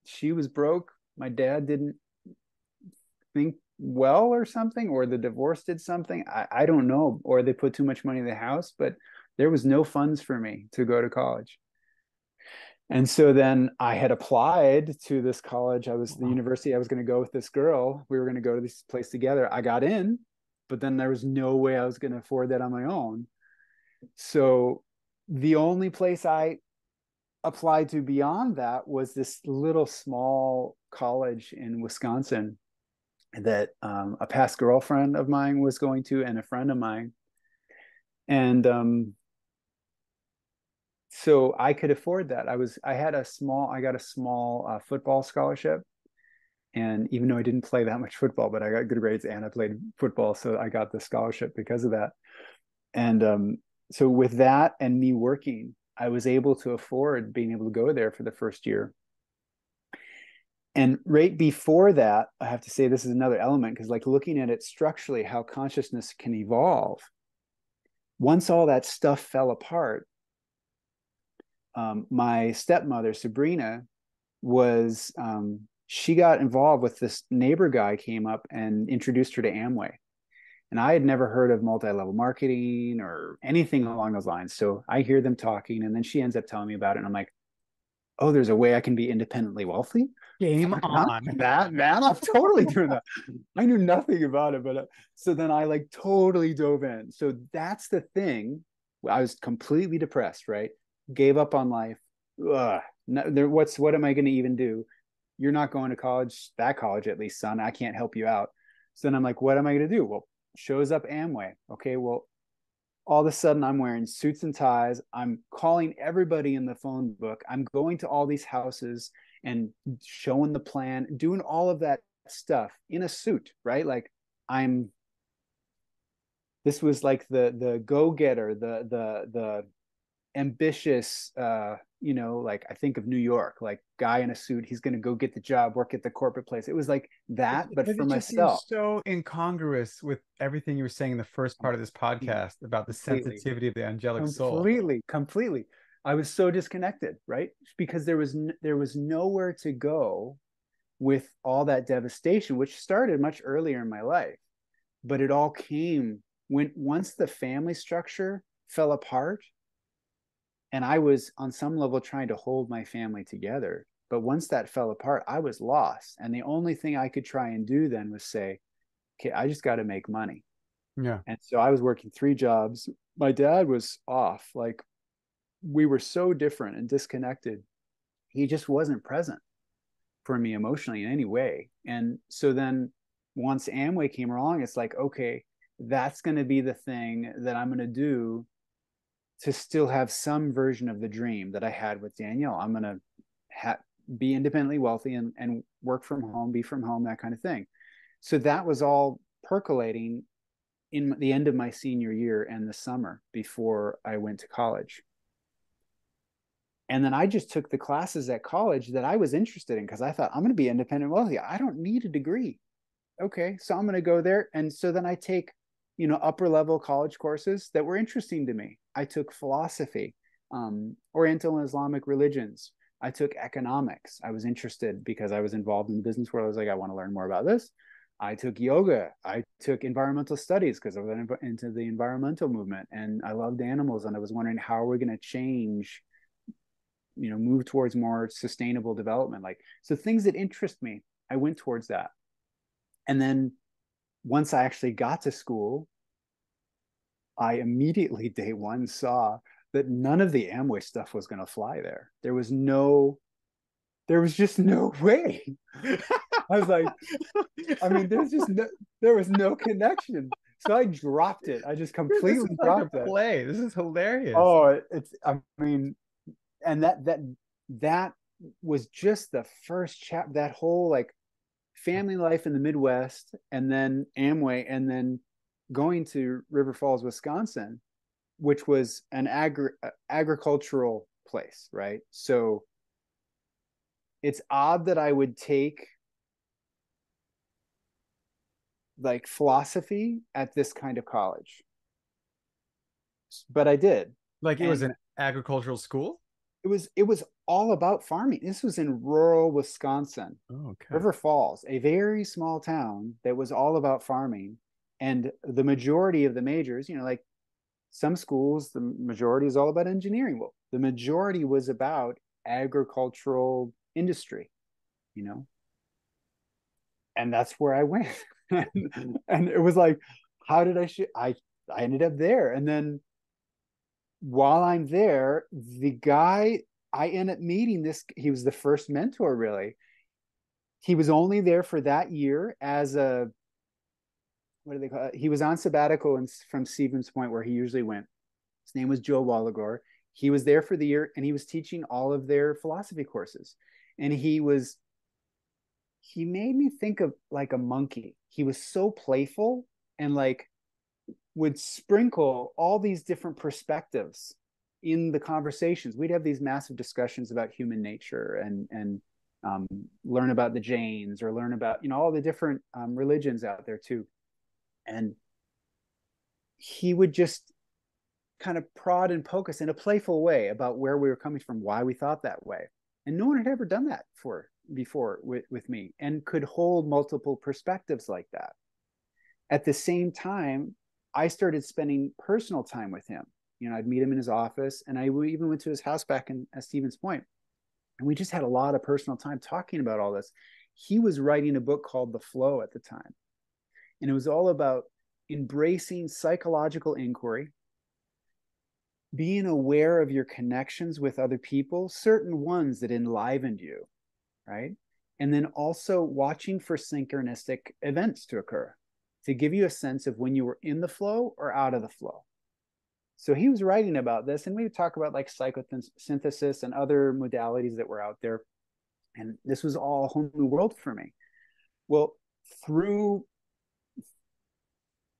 she was broke. My dad didn't think well or something, or the divorce did something. I don't know, or they put too much money in the house, but there was no funds for me to go to college. And so then I had applied to this college. The university I was going to go with this girl. We were going to go to this place together. I got in, but then there was no way I was going to afford that on my own. So the only place I applied to beyond that was this little small college in Wisconsin. that a past girlfriend of mine was going to, and a friend of mine. And so I could afford that. I got a small football scholarship. And even though I didn't play that much football, but I got good grades and I played football, so I got the scholarship because of that. And so with that and me working, I was able to afford being able to go there for the first year. And right before that, I have to say this is another element because, like, looking at it structurally, how consciousness can evolve. Once all that stuff fell apart, my stepmother, Sabrina, was she got involved with this neighbor guy came up and introduced her to Amway. And I had never heard of multi-level marketing or anything along those lines. So I hear them talking, and then she ends up telling me about it. And I'm like, oh, there's a way I can be independently wealthy? Game Huh? on. That, man, I'm totally doing that. I knew nothing about it, but so then I like totally dove in. So that's the thing. I was completely depressed, right? Gave up on life. Ugh. No, what am I going to even do? You're not going to college, that college at least, son. I can't help you out. So then I'm like, what am I going to do? Well, shows up Amway. Okay, well, all of a sudden I'm wearing suits and ties. I'm calling everybody in the phone book. I'm going to all these houses and showing the plan, doing all of that stuff in a suit, right? Like I'm this was like the go-getter, the ambitious like I think of New York, like guy in a suit, he's going to go get the job, work at the corporate place. It was like that, but But for it just seems myself. so incongruous with everything you were saying in the first part of this podcast about the Completely. sensitivity of the angelic soul. Completely. I was so disconnected, right? Because there was nowhere to go with all that devastation, which started much earlier in my life. But it all came when once the family structure fell apart, and I was on some level trying to hold my family together. But once that fell apart, I was lost. And the only thing I could try and do then was say, okay, I just got to make money. Yeah. And so I was working three jobs. My dad was off. Like we were so different and disconnected. He just wasn't present for me emotionally in any way. And so then once Amway came along, it's like, okay, that's going to be the thing that I'm going to do to still have some version of the dream that I had with Danielle. I'm going to be independently wealthy and work from home, be from home, that kind of thing. So that was all percolating in the end of my senior year and the summer before I went to college. And then I just took the classes at college that I was interested in because I thought I'm going to be independent wealthy. I don't need a degree. Okay, so I'm going to go there. And so then I take, upper level college courses that were interesting to me. I took philosophy, Oriental and Islamic religions. I took economics. I was interested because I was involved in the business world. I was like, I want to learn more about this. I took yoga. I took environmental studies because I was into the environmental movement and I loved animals. And I was wondering, how are we going to change, move towards more sustainable development? Like, so things that interest me, I went towards that. And then once I actually got to school, I immediately day one saw that none of the Amway stuff was going to fly there. There was just no way. I was like, I mean, there was no connection. So I dropped it. I just This completely is like a dropped it. play. This is hilarious. Oh, I mean, and that was just the first chapter, that whole like family life in the Midwest, and then Amway, and then going to River Falls, Wisconsin, which was an agricultural place, right? So it's odd that I would take like philosophy at this kind of college, but I did. Like it was And an agricultural school? it was all about farming. This was in rural Wisconsin, Oh, okay. River Falls, a very small town that was all about farming. And the majority of the majors, like some schools, the majority is all about engineering. Well, the majority was about agricultural industry, you know, and that's where I went. And it was like, how did I ended up there. And then while I'm there, the guy I end up meeting, this, he was the first mentor really. He was only there for that year as a, what do they call it? He was on sabbatical from Stevens Point, where he usually went. His name was Joe Walligor. He was there for the year, and he was teaching all of their philosophy courses. And he made me think of like a monkey. He was so playful and like would sprinkle all these different perspectives in the conversations. We'd have these massive discussions about human nature and learn about the Jains or learn about all the different religions out there too. And he would just kind of prod and poke us in a playful way about where we were coming from, why we thought that way. And no one had ever done that before with me, and could hold multiple perspectives like that. At the same time, I started spending personal time with him. I'd meet him in his office, and I even went to his house back at Stevens Point. And we just had a lot of personal time talking about all this. He was writing a book called The Flow at the time. And it was all about embracing psychological inquiry, being aware of your connections with other people, certain ones that enlivened you, right? And then also watching for synchronistic events to occur to give you a sense of when you were in the flow or out of the flow. So he was writing about this, and we would talk about like psychosynthesis and other modalities that were out there. And this was all a whole new world for me. Well, through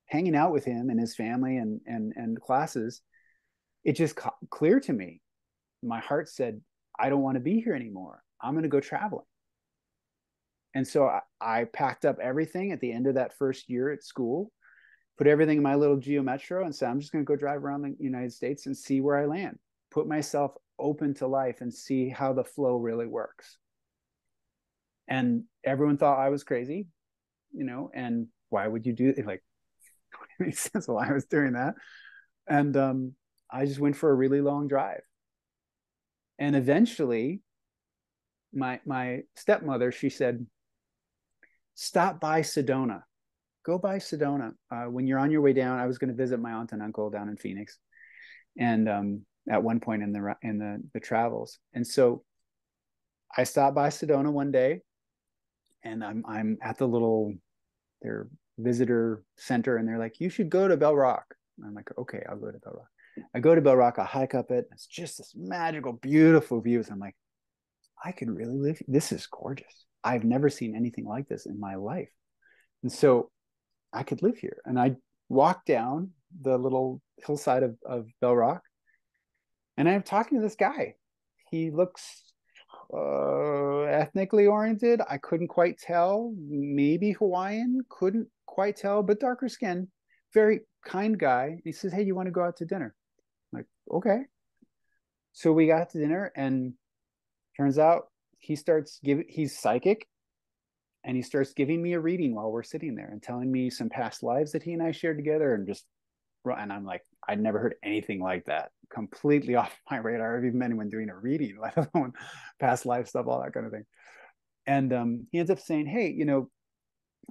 hanging out with him and his family and classes, it just clear to me. My heart said, I don't want to be here anymore. I'm going to go traveling. And so I packed up everything at the end of that first year at school, put everything in my little Geo Metro, and said, I'm just going to go drive around the United States and see where I land. Put myself open to life and see how the flow really works. And everyone thought I was crazy, and why would you do it? Like, it makes sense why I was doing that. And I just went for a really long drive. And eventually, my stepmother, she said, stop by Sedona. Go by Sedona. When you're on your way down, I was going to visit my aunt and uncle down in Phoenix. And at one point in the travels. And so I stopped by Sedona one day, and I'm at their visitor center, and they're like, you should go to Bell Rock. And I'm like, okay, I'll go to Bell Rock. I go to Bell Rock, I hike up it. It's just this magical, beautiful views. I'm like, I could really live here. This is gorgeous. I've never seen anything like this in my life. And so I could live here. And I walked down the little hillside of Bell Rock, and I'm talking to this guy. He looks ethnically oriented. I couldn't quite tell. Maybe Hawaiian, couldn't quite tell, but darker skin. Very kind guy. He says, hey, you want to go out to dinner? I'm like, okay. So we got to dinner, and turns out he's psychic, and he starts giving me a reading while we're sitting there and telling me some past lives that he and I shared together, and I'm like, I'd never heard anything like that. Completely off my radar. I've even been anyone doing a reading, let alone past life stuff, all that kind of thing. And he ends up saying, hey,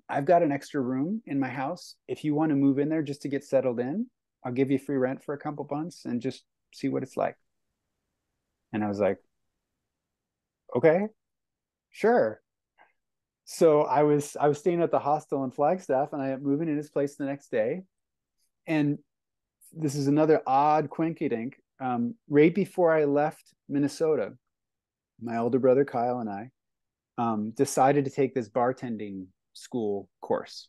I've got an extra room in my house. If you want to move in there just to get settled in, I'll give you free rent for a couple months and just see what it's like. And I was like, okay, sure. So I was staying at the hostel in Flagstaff, and I am moving in his place the next day. And this is another odd quinky dink. Right before I left Minnesota, my older brother Kyle and I decided to take this bartending school course.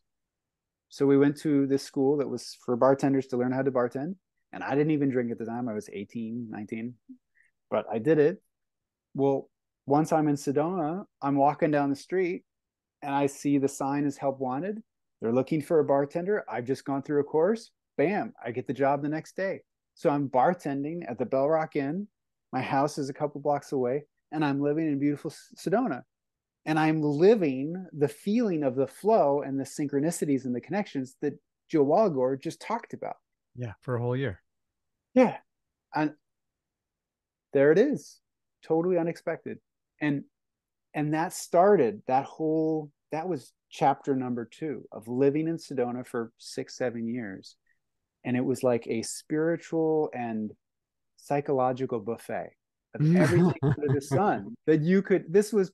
So we went to this school that was for bartenders to learn how to bartend. And I didn't even drink at the time. I was 18, 19, but I did it. Well, once I'm in Sedona, I'm walking down the street, and I see the sign is help wanted. They're looking for a bartender. I've just gone through a course. Bam, I get the job the next day. So I'm bartending at the Bell Rock Inn. My house is a couple blocks away, and I'm living in beautiful Sedona. And I'm living the feeling of the flow and the synchronicities and the connections that Joe Walligor just talked about. Yeah, for a whole year. Yeah. And there it is. Totally unexpected. And that started that was chapter number 2 of living in Sedona for 6-7 years. And it was like a spiritual and psychological buffet of everything under the sun that you could. This was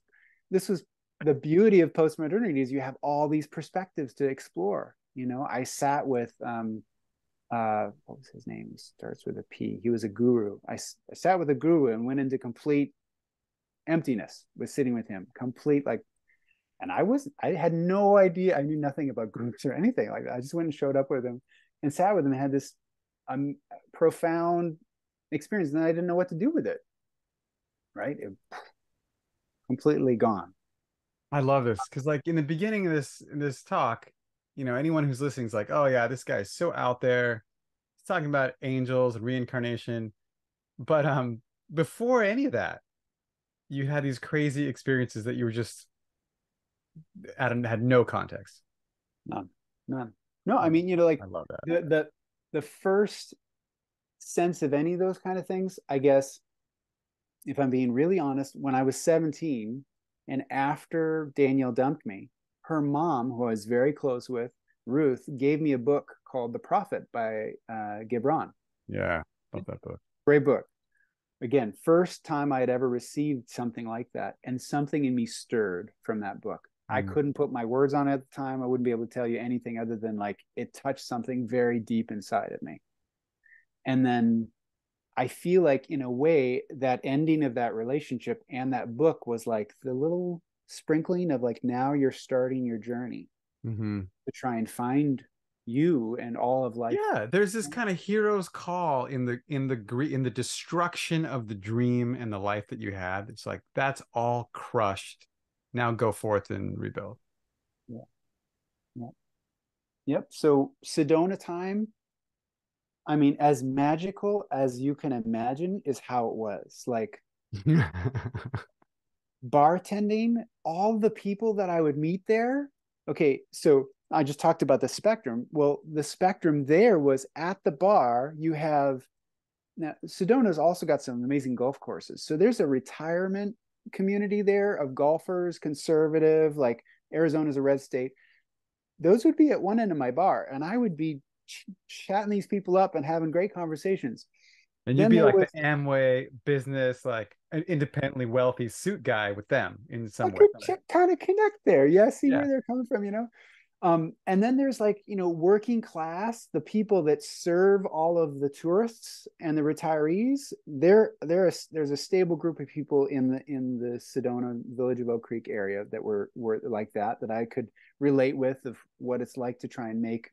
the beauty of postmodernity is you have all these perspectives to explore. You know, I sat with what was his name? He starts with a P. He was a guru. I sat with a guru and went into complete emptiness with sitting with him, complete like, and I had no idea. I knew nothing about groups or anything like that. I just went and showed up with him and sat with him and had this profound experience, and I didn't know what to do with it. Right, completely gone. I love this because, like, in the beginning of this talk, anyone who's listening is like, "Oh yeah, this guy's so out there. He's talking about angels and reincarnation." But before any of that, you had these crazy experiences that you were just had no context. None, none. No, I Yeah, mean, you know, like I love that. the first sense of any of those kind of things, I guess, if I'm being really honest, when I was 17 and after Danielle dumped me, her mom, who I was very close with, Ruth, gave me a book called The Prophet by Gibran. Yeah, love that book. Great book. Again, first time I had ever received something like that, and something in me stirred from that book. I Mm. couldn't put my words on it at the time. I wouldn't be able to tell you anything other than like it touched something very deep inside of me. And then I feel like, in a way, that ending of that relationship and that book was like the little sprinkling of like, now you're starting your journey Hmm. to try and find you and all of life. Yeah, there's this kind of hero's call in the destruction of the dream and the life that you had. It's like that's all crushed. Now go forth and rebuild. Yeah. Yeah. Yep. So Sedona time, I mean, as magical as you can imagine is how it was. Like bartending, all the people that I would meet there. Okay, so I just talked about the spectrum. Well, the spectrum there was at the bar, you have now Sedona's also got some amazing golf courses. So there's a retirement community there of golfers, conservative, like Arizona's a red state. Those would be at one end of my bar, and I would be chatting these people up and having great conversations. And you'd Then be there like the was Amway business, like an independently wealthy suit guy with them in I some way. could kind of connect there. Yeah, see Yeah. where they're coming from, you know. And then there's like, you know, working class, the people that serve all of the tourists and the retirees. There's a stable group of people in the Sedona Village of Oak Creek area that were like that I could relate with of what it's like to try and make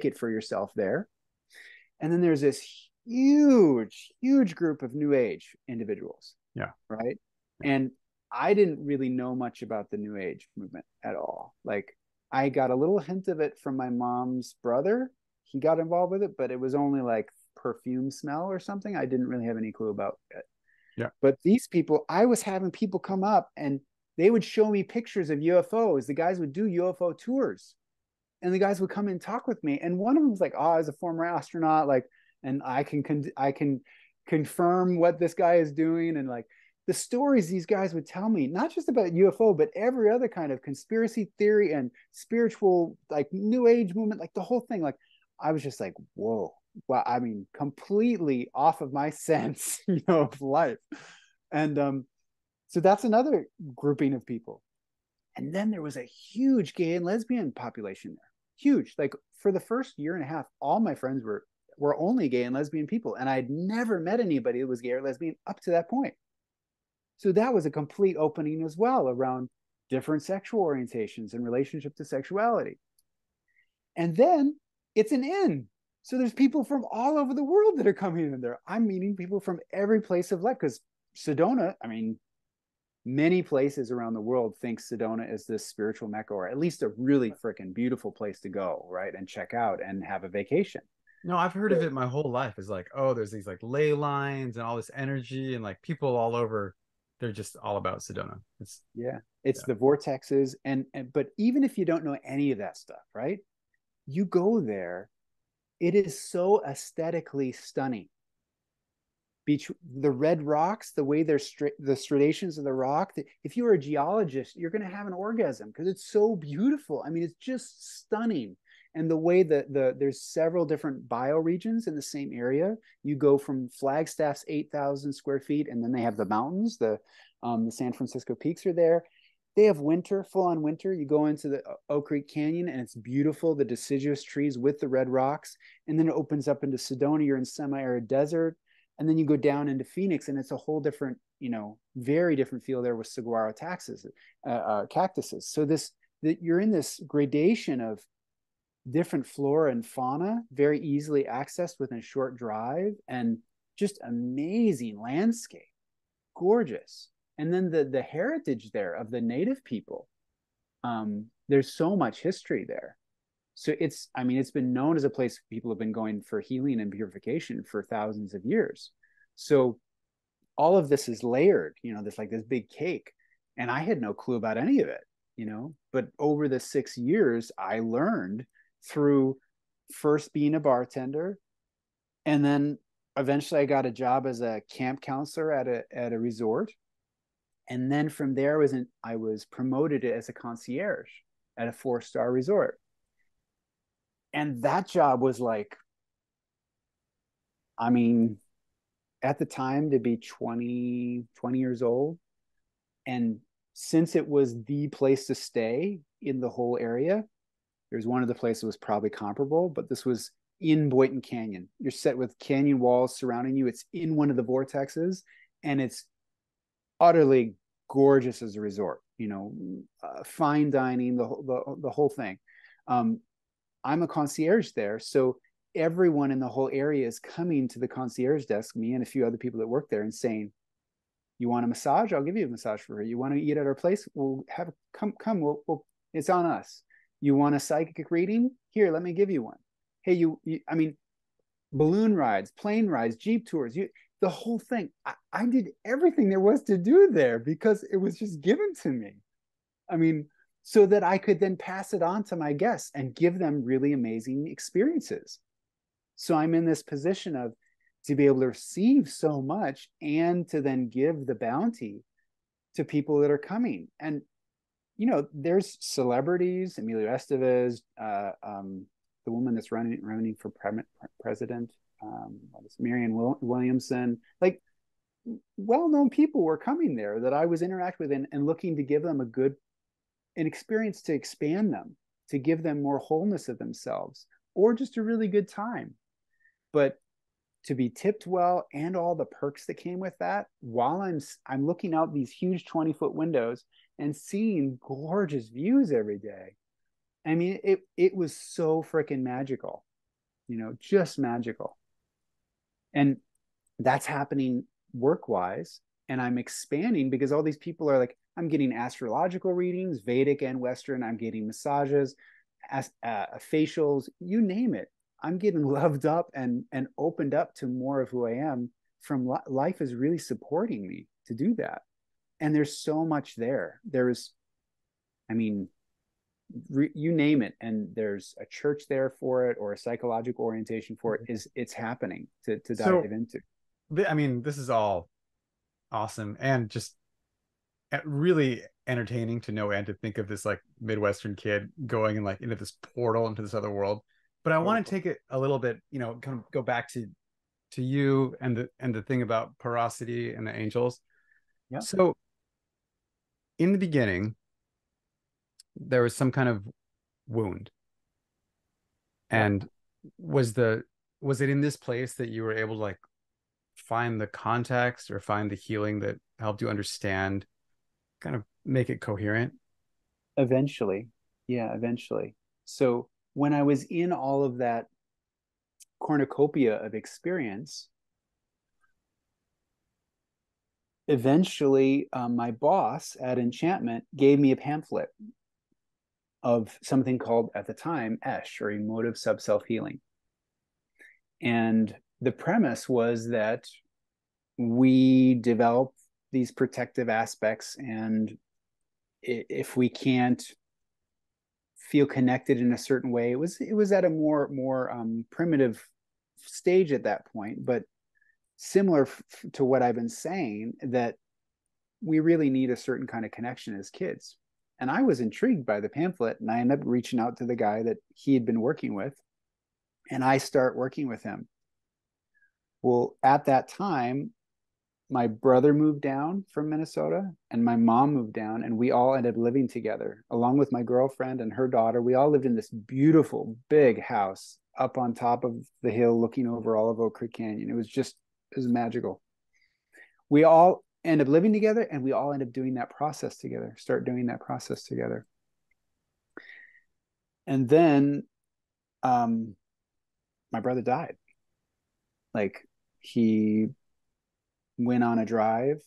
it for yourself there. And then there's this huge group of new age individuals, Yeah. right? Yeah. And I didn't really know much about the new age movement at all. Like I got a little hint of it from my mom's brother. He got involved with it, but it was only like perfume smell or something. I didn't really have any clue about it. Yeah. But these people, I was having people come up and they would show me pictures of UFOs. The guys would do UFO tours and the guys would come and talk with me. And one of them was like, "Oh, I was a former astronaut, like, and I can confirm what this guy is doing." And like the stories these guys would tell me, not just about UFO, but every other kind of conspiracy theory and spiritual, like New Age movement, like the whole thing. Like I was just like, "Whoa!" Well, I mean, completely off of my sense, of life. And so that's another grouping of people. And then there was a huge gay and lesbian population there. Huge. Like for the first year and a half, all my friends were only gay and lesbian people. And I'd never met anybody that was gay or lesbian up to that point. So that was a complete opening as well around different sexual orientations in relationship to sexuality. And then it's an inn. So there's people from all over the world that are coming in there. I'm meeting people from every place of life because Sedona, I mean, many places around the world think Sedona is this spiritual mecca or at least a really freaking beautiful place to go, right? And check out and have a vacation. No, I've heard of So, it my whole life. It's like, oh, there's these like ley lines and all this energy and like people all over. They're just all about Sedona. It's yeah, it's yeah. the vortexes and but even if you don't know any of that stuff, right? You go there, it is so aesthetically stunning. The red rocks, the way the striations of the rock. If you were a geologist, you're going to have an orgasm because it's so beautiful. I mean, it's just stunning. And the way that there's several different bioregions in the same area. You go from Flagstaff's 8,000 square feet, and then they have the mountains. The San Francisco peaks are there, They have winter, full on winter. You go into the Oak Creek Canyon and it's beautiful, the deciduous trees with the red rocks. And then it opens up into Sedona, you're in semi-arid desert. And then you go down into Phoenix and it's a whole different, very different feel there with saguaro cactuses. So you're in this gradation of different flora and fauna, very easily accessed within a short drive, and just amazing landscape, gorgeous. And then the heritage there of the native people. There's so much history there. So it's been known as a place people have been going for healing and purification for thousands of years. So all of this is layered, this like this big cake. And I had no clue about any of it, but over the 6 years, I learned through first being a bartender. And then eventually I got a job as a camp counselor at a resort. And then from there I was promoted as a concierge at a 4-star resort. And that job was like, I mean, at the time to be 20 years old. And since it was the place to stay in the whole area, there's one of the places that was probably comparable, but this was in Boynton Canyon. You're set with canyon walls surrounding you. It's in one of the vortexes, and it's utterly gorgeous as a resort. Fine dining, the whole thing. I'm a concierge there, so everyone in the whole area is coming to the concierge desk, me and a few other people that work there, and saying, "You want a massage? I'll give you a massage for her. You want to eat at our place? We'll have come. It's on us. You want a psychic reading? Here, let me give you one. Hey, I mean, balloon rides, plane rides, jeep tours, the whole thing. I did everything there was to do there because it was just given to me. I mean, so that I could then pass it on to my guests and give them really amazing experiences. So I'm in this position of to be able to receive so much and to then give the bounty to people that are coming. And there's celebrities, Emilio Estevez, the woman that's running for president, Marianne Williamson, like well-known people were coming there that I was interacting with and looking to give them an experience to expand them, to give them more wholeness of themselves, or just a really good time. But to be tipped well and all the perks that came with that, while I'm looking out these huge 20-foot windows and seeing gorgeous views every day. I mean, it was so freaking magical, just magical. And that's happening work wise. And I'm expanding because all these people are like, I'm getting astrological readings, Vedic and Western. I'm getting massages, facials, you name it. I'm getting loved up and opened up to more of who I am from life is really supporting me to do that. And there's so much there. I mean, you name it, and there's a church there for it or a psychological orientation for it. It's happening to dive So, into. I mean, this is all awesome and just really entertaining to know and to think of this like Midwestern kid going and like into this portal into this other world. But I want to Totally. take it a little bit, kind of go back to you and the thing about porosity and the angels. Yeah. So in the beginning, there was some kind of wound. Yeah. And was it in this place that you were able to like find the context or find the healing that helped you understand, kind of make it coherent? Eventually. Yeah, eventually. So when I was in all of that cornucopia of experience, eventually my boss at Enchantment gave me a pamphlet of something called at the time ESH, or emotive sub-self healing. And the premise was that we develop these protective aspects, and if we can't feel connected in a certain way, it was at a more primitive stage at that point, but similar to what I've been saying, that we really need a certain kind of connection as kids. And I was intrigued by the pamphlet, and I ended up reaching out to the guy that he had been working with, and I start working with him. Well, at that time, my brother moved down from Minnesota and my mom moved down, and we all ended up living together along with my girlfriend and her daughter. We all lived in this beautiful big house up on top of the hill looking over all of Oak Creek Canyon. It was magical. We all end up living together and we all end up doing that process together, start doing that process together. And then my brother died. Like he went on a drive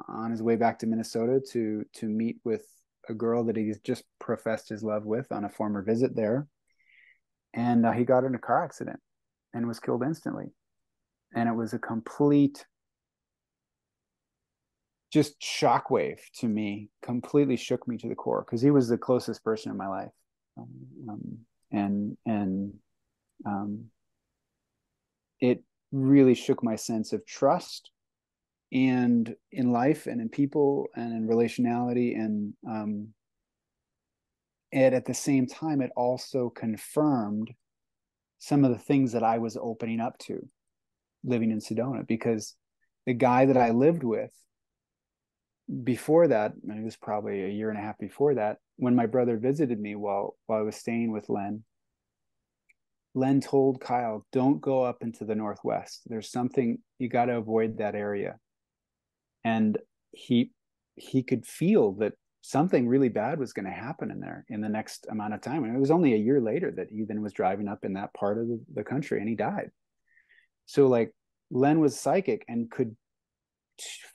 on his way back to Minnesota to meet with a girl that he just professed his love with on a former visit there. And he got in a car accident and was killed instantly. And it was a complete just shockwave to me, completely shook me to the core because he was the closest person in my life. And it really shook my sense of trust and in life and in people and in relationality. And at the same time, it also confirmed some of the things that I was opening up to living in Sedona, because the guy that I lived with before that, and it was probably a year and a half before that, when my brother visited me while I was staying with Len told Kyle, don't go up into the Northwest. There's something, you got to avoid that area. And he could feel that something really bad was going to happen in there in the next amount of time. And it was only a year later that he then was driving up in that part of the country and he died. So like Len was psychic and could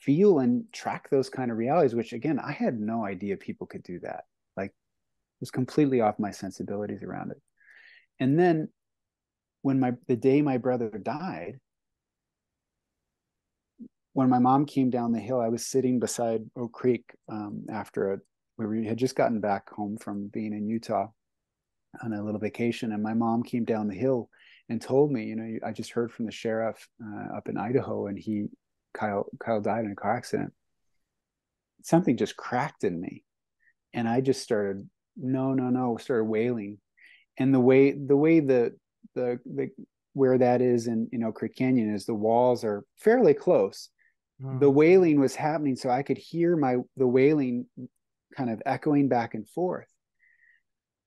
feel and track those kind of realities, which again, I had no idea people could do that. Like it was completely off my sensibilities around it. And then when the day my brother died, when my mom came down the hill, I was sitting beside Oak Creek we had just gotten back home from being in Utah on a little vacation, and my mom came down the hill and told me, I just heard from the sheriff up in Idaho, and Kyle died in a car accident. Something just cracked in me, and I just started started wailing, and the where that is in Oak Creek Canyon is the walls are fairly close. The wailing was happening, so I could hear the wailing kind of echoing back and forth.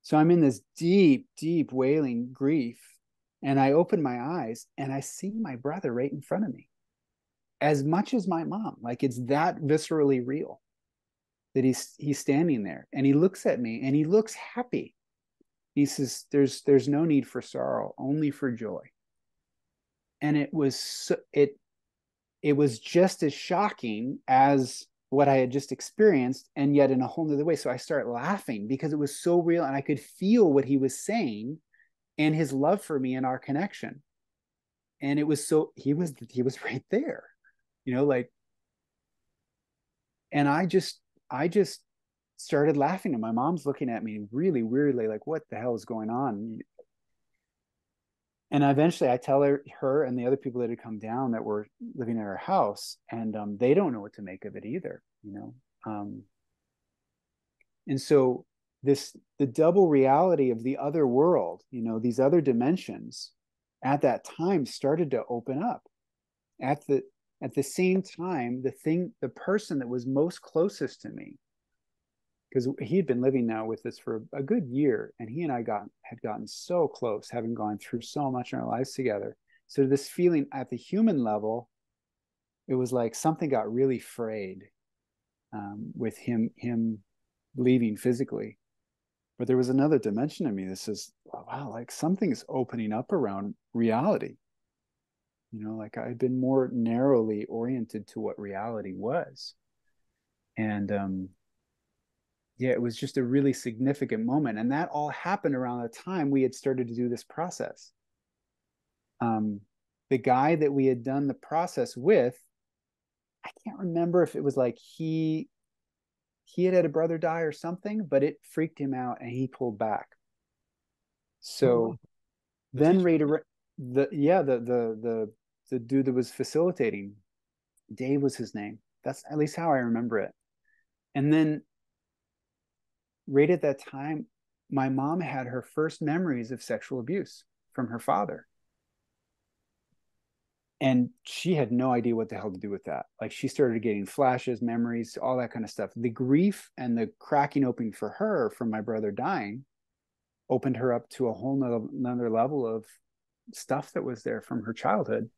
So I'm in this deep, deep wailing grief, and I open my eyes and I see my brother right in front of me, as much as my mom. Like it's that viscerally real that he's standing there, and he looks at me and he looks happy. He says, "There's no need for sorrow, only for joy." And it was just as shocking as what I had just experienced, and yet in a whole nother way. So I started laughing because it was so real, and I could feel what he was saying and his love for me and our connection. And it was he was right there, like, and I just started laughing, and my mom's looking at me really weirdly, like, what the hell is going on? And eventually I tell her and the other people that had come down that were living at our house, and they don't know what to make of it either, and so the double reality of the other world, these other dimensions at that time started to open up. At the same time, the person that was most closest to me, because he'd been living now with us for a good year, and he and I had gotten so close, having gone through so much in our lives together. So this feeling at the human level, it was like something got really frayed with him leaving physically. But there was another dimension of me that says, wow, like something is opening up around reality. Like I'd been more narrowly oriented to what reality was. And yeah, it was just a really significant moment. And that all happened around the time we had started to do this process. The guy that we had done the process with, I can't remember if it was like he had a brother die or something, but it freaked him out and he pulled back. So then the dude that was facilitating, Dave was his name. That's at least how I remember it. And then right at that time, my mom had her first memories of sexual abuse from her father. And she had no idea what the hell to do with that. Like she started getting flashes, memories, all that kind of stuff. The grief and the cracking open for her from my brother dying opened her up to a whole nother level of stuff that was there from her childhood.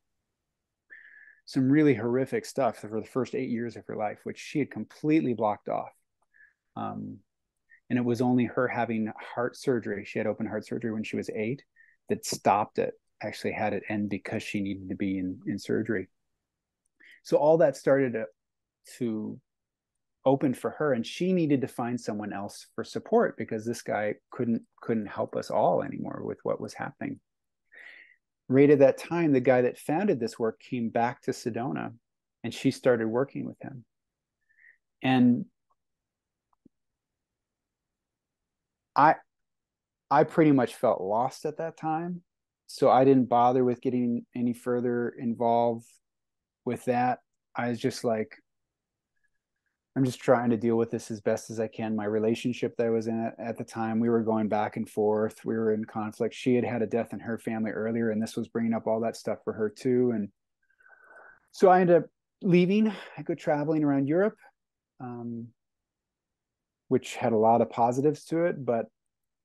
Some really horrific stuff for the first 8 years of her life, which she had completely blocked off. Um, and it was only her having heart surgery. She had open heart surgery when she was 8 that stopped it, actually had it end because she needed to be in surgery. So all that started to open for her, and she needed to find someone else for support because this guy couldn't help us all anymore with what was happening. Right at that time, the guy that founded this work came back to Sedona, and she started working with him. And I I pretty much felt lost at that time. So I didn't bother with getting any further involved with that. I was just like, I'm just trying to deal with this as best as I can. My relationship that I was in at the time, we were going back and forth. We were in conflict. She had had a death in her family earlier, and this was bringing up all that stuff for her too. And so I ended up leaving. I go traveling around Europe, um, which had a lot of positives to it, but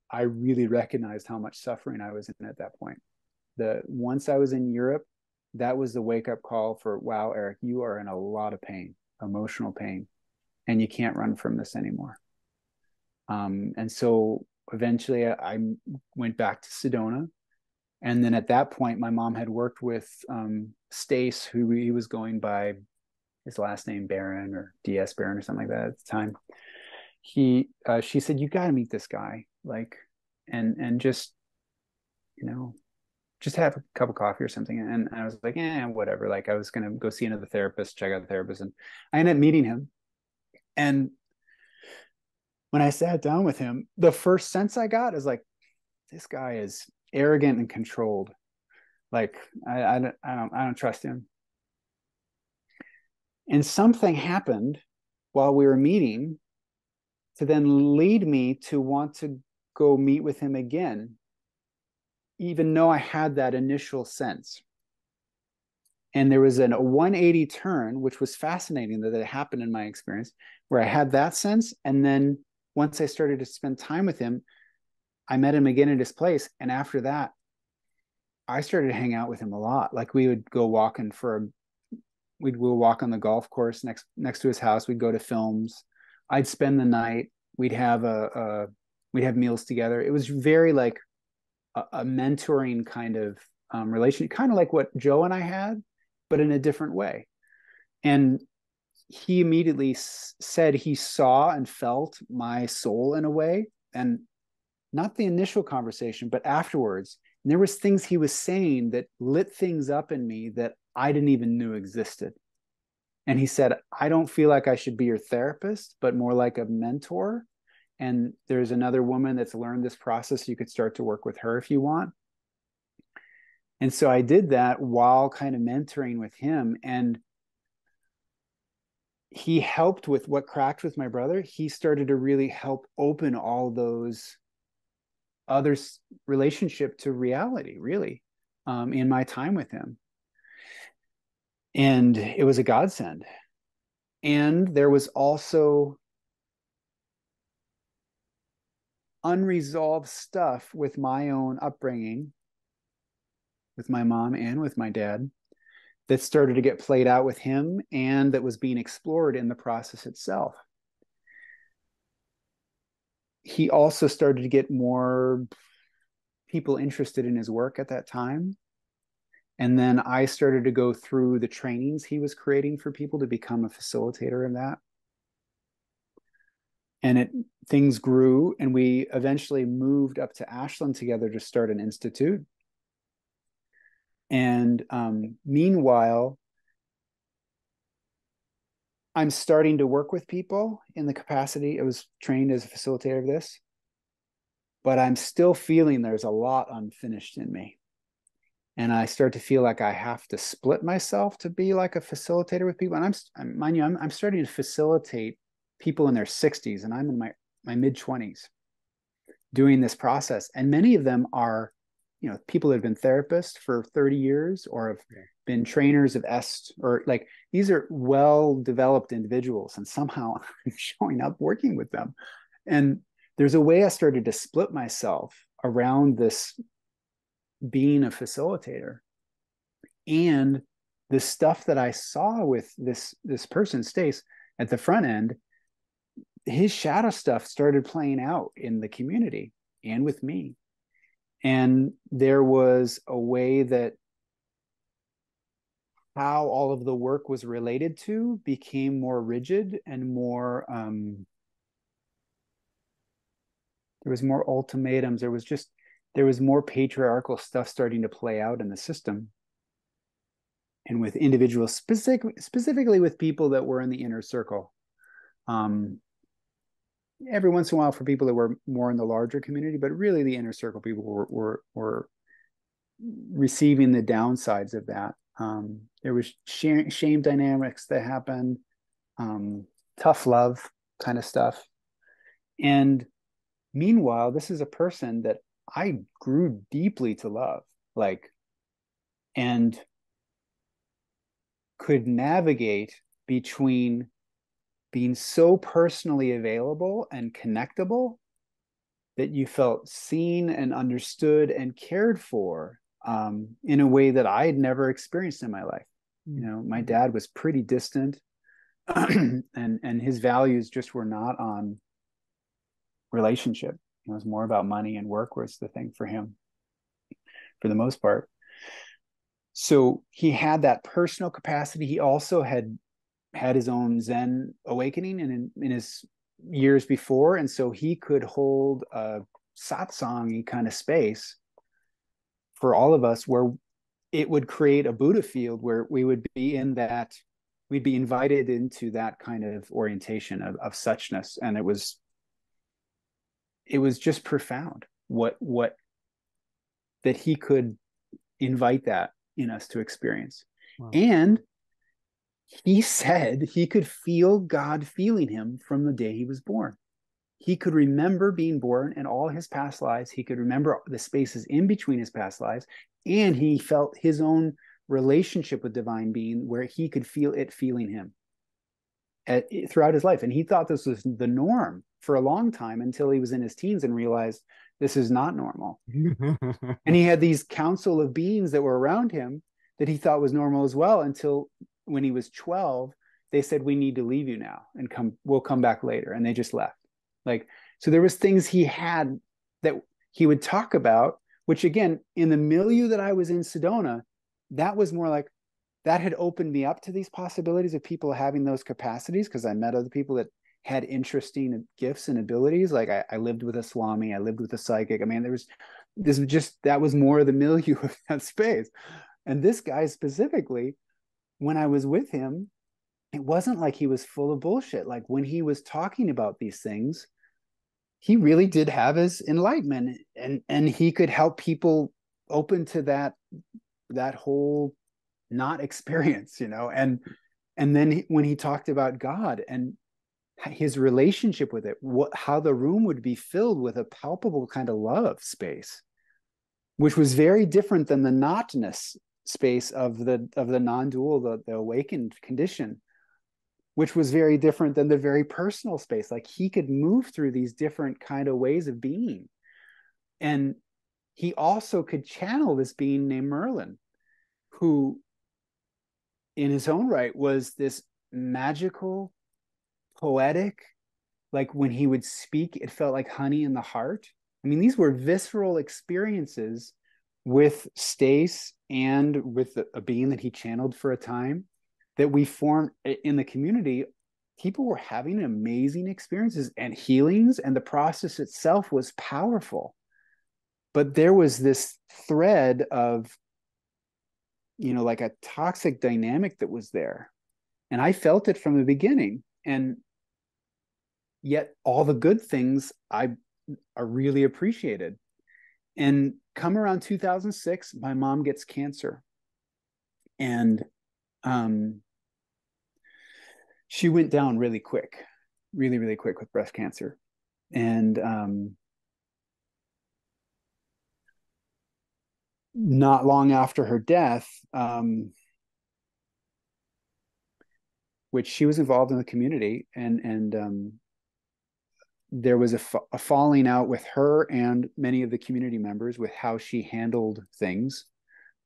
I really recognized how much suffering I was in at that point. Once I was in Europe, that was the wake up call for, wow, Eric, you are in a lot of pain, emotional pain, and you can't run from this anymore. And so eventually I went back to Sedona. And then at that point, my mom had worked with Stace, who he was going by his last name Barron or DS Barron or something like that at the time. She said, you got to meet this guy, like, and just, you know, just have a cup of coffee or something. And I was like, whatever. Like I was going to go see another therapist, check out the therapist. And I ended up meeting him. And when I sat down with him, the first sense I got is like, this guy is arrogant and controlled. Like I don't trust him. And something happened while we were meeting to then lead me to want to go meet with him again, even though I had that initial sense. And there was a 180 turn, which was fascinating that it happened in my experience, where I had that sense. And then once I started to spend time with him, I met him again at his place. And after that, I started to hang out with him a lot. Like we would go walking we'd go walk on the golf course next to his house. We'd go to films. I'd spend the night. We'd have meals together. It was very like a mentoring kind of relation, kind of like what Joe and I had, but in a different way. And he immediately said he saw and felt my soul in a way, and not the initial conversation, but afterwards. And there was things he was saying that lit things up in me that I didn't even know existed. And he said, I don't feel like I should be your therapist, but more like a mentor. And there's another woman that's learned this process. You could start to work with her if you want. And so I did that while kind of mentoring with him. And he helped with what cracked with my brother. He started to really help open all those other relationship to reality, really, in my time with him. And it was a godsend. And there was also unresolved stuff with my own upbringing, with my mom and with my dad, that started to get played out with him and that was being explored in the process itself. He also started to get more people interested in his work at that time. And then I started to go through the trainings he was creating for people to become a facilitator in that. And things grew, and we eventually moved up to Ashland together to start an institute. And meanwhile, I'm starting to work with people in the capacity. I was trained as a facilitator of this, but I'm still feeling there's a lot unfinished in me. And I start to feel like I have to split myself to be like a facilitator with people. And mind you, I'm starting to facilitate people in their 60s, and I'm in my mid 20s doing this process. And many of them are, people that have been therapists for 30 years or have been trainers of est, or like these are well developed individuals, and somehow I'm showing up working with them. And there's a way I started to split myself around this being a facilitator, and the stuff that I saw with this person, Stace, at the front end, his shadow stuff started playing out in the community and with me. And there was a way that how all of the work was related to became more rigid and more there was more ultimatums. There was more patriarchal stuff starting to play out in the system, and with individuals, specifically with people that were in the inner circle. um every once in a while for people that were more in the larger community, but really the inner circle people were receiving the downsides of that. There was shame dynamics that happened, tough love kind of stuff. And meanwhile, this is a person that I grew deeply to love, like, and could navigate between being so personally available and connectable that you felt seen and understood and cared for, in a way that I had never experienced in my life. You know, my dad was pretty distant, and his values just were not on relationship. It was more about money, and work was the thing for him for the most part. So he had that personal capacity. He also had his own Zen awakening in his years before. And so he could hold a satsang kind of space for all of us, where it would create a Buddha field where we would be in that, we'd be invited into that kind of orientation of suchness. And it was just profound what that he could invite that in us to experience. Wow. And he said he could feel God feeling him from the day he was born. He could remember being born and all his past lives. He could remember the spaces in between his past lives. And he felt his own relationship with divine being, where he could feel it feeling him throughout his life. And he thought this was the norm for a long time, until he was in his teens and realized this is not normal. And he had these council of beings that were around him that he thought was normal as well, until when he was 12, they said, we need to leave you now and we'll come back later. And they just left. Like, so there was things he had that he would talk about, which again, in the milieu that I was in Sedona, that was more like, that had opened me up to these possibilities of people having those capacities, because I met other people that had interesting gifts and abilities. Like I lived with a Swami, I lived with a psychic. I mean, that was more of the milieu of that space. And this guy specifically, when I was with him, it wasn't like he was full of bullshit. Like when he was talking about these things, he really did have his enlightenment, and he could help people open to that whole not experience, you know. And then when he talked about God and his relationship with it, how the room would be filled with a palpable kind of love space, which was very different than the notness space of the non-dual, the awakened condition, which was very different than the very personal space. Like he could move through these different kind of ways of being. And he also could channel this being named Merlin, who in his own right was this magical, poetic, like when he would speak, it felt like honey in the heart. I mean, these were visceral experiences with Stace and with a being that he channeled for a time that we formed in the community. People were having amazing experiences and healings, and the process itself was powerful. But there was this thread of, you know, like a toxic dynamic that was there. And I felt it from the beginning. And yet all the good things I really appreciated. And come around 2006, my mom gets cancer. And she went down really quick, really, really quick with breast cancer. And not long after her death, which she was involved in the community, and there was a falling out with her and many of the community members with how she handled things.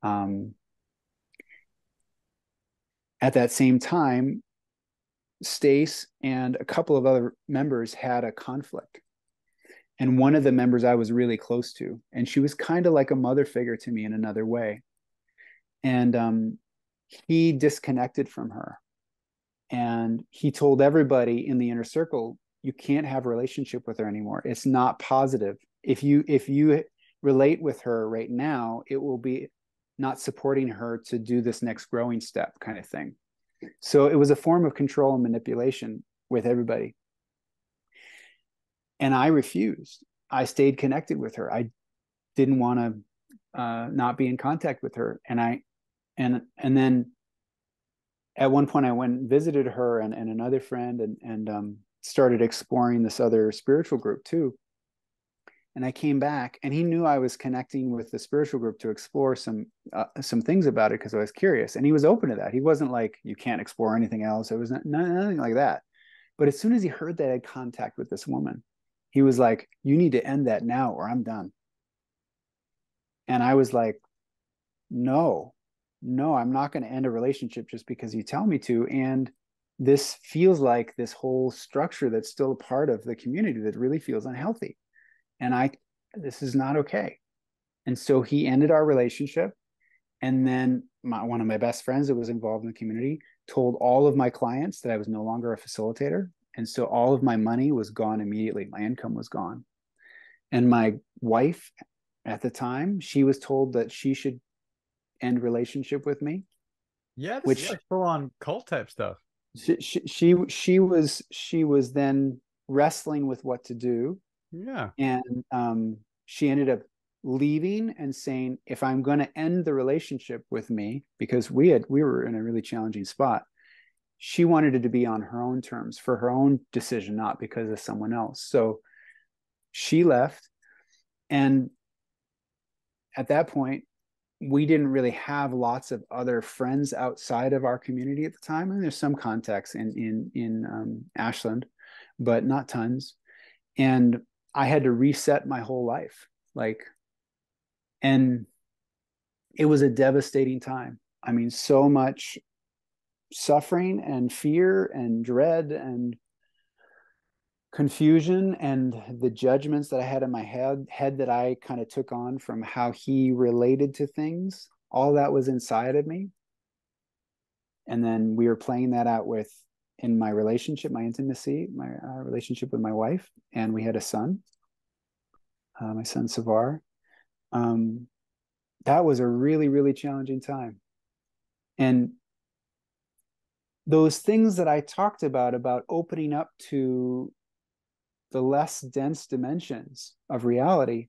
Um, at that same time, Stace and a couple of other members had a conflict. And one of the members I was really close to, and she was kind of like a mother figure to me in another way. And he disconnected from her. And he told everybody in the inner circle, you can't have a relationship with her anymore. It's not positive. If you relate with her right now, it will be not supporting her to do this next growing step kind of thing. So it was a form of control and manipulation with everybody. And I refused. I stayed connected with her. I didn't want to not be in contact with her. And then at one point I went and visited her and another friend and started exploring this other spiritual group too. And I came back, and he knew I was connecting with the spiritual group to explore some things about it because I was curious, and he was open to that. He wasn't like, you can't explore anything else. It was nothing like that. But as soon as he heard that I had contact with this woman, he was like, you need to end that now or I'm done. And I was like, no, no, I'm not going to end a relationship just because you tell me to. And this feels like this whole structure that's still a part of the community that really feels unhealthy. And this is not okay. And so he ended our relationship. And then one of my best friends that was involved in the community told all of my clients that I was no longer a facilitator. And so all of my money was gone immediately. My income was gone. And my wife at the time, she was told that she should end relationship with me, Yeah, this is which like full on cult type stuff. she was then wrestling with what to do. Yeah. And she ended up leaving and saying, if I'm going to end the relationship with me, because we were in a really challenging spot, she wanted it to be on her own terms for her own decision, not because of someone else. So she left. And at that point, we didn't really have lots of other friends outside of our community at the time. And there's some contacts in Ashland, but not tons. And I had to reset my whole life. And it was a devastating time. I mean, so much suffering and fear and dread and confusion and the judgments that I had in my head that I kind of took on from how he related to things. All that was inside of me. And then we were playing that out in my relationship, my intimacy, my relationship with my wife, and we had a son, my son Savar. That was a really, really challenging time. And those things that I talked about opening up to the less dense dimensions of reality,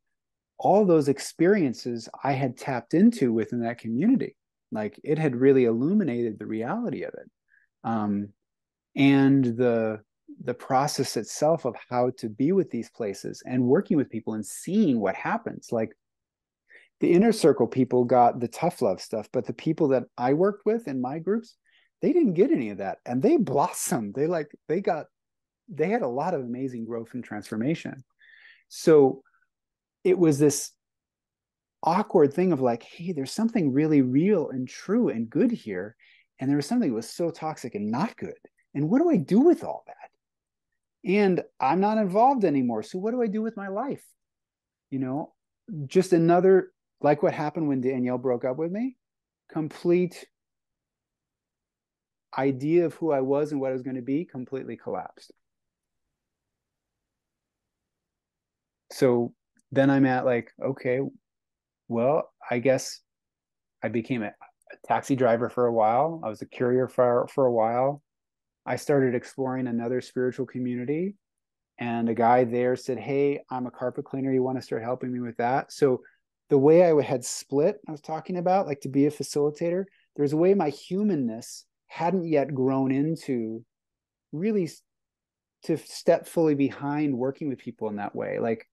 all those experiences I had tapped into within that community. Like, it had really illuminated the reality of it. And the process itself of how to be with these places and working with people and seeing what happens. Like, the inner circle people got the tough love stuff, but the people that I worked with in my groups, they didn't get any of that, and they blossomed. They had a lot of amazing growth and transformation. So it was this awkward thing of like, hey, there's something really real and true and good here, and there was something that was so toxic and not good. And what do I do with all that? And I'm not involved anymore. So what do I do with my life? Just another, like what happened when Danielle broke up with me, complete idea of who I was and what I was going to be completely collapsed. So then I'm at like, okay, well, I guess I became a taxi driver for a while. I was a courier for a while. I started exploring another spiritual community, and a guy there said, hey, I'm a carpet cleaner. You want to start helping me with that? So the way I had split, I was talking about, like, to be a facilitator, there's a way my humanness hadn't yet grown into really to step fully behind working with people in that way. Like,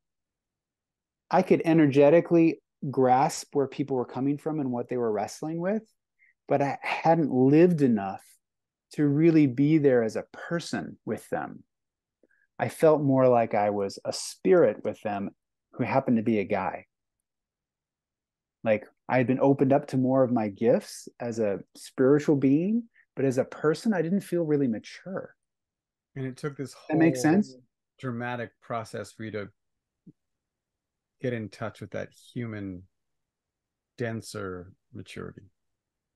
I could energetically grasp where people were coming from and what they were wrestling with, but I hadn't lived enough to really be there as a person with them. I felt more like I was a spirit with them who happened to be a guy. Like I had been opened up to more of my gifts as a spiritual being, but as a person, I didn't feel really mature. And it took this That makes whole sense? dramatic process for you to get in touch with that human, denser maturity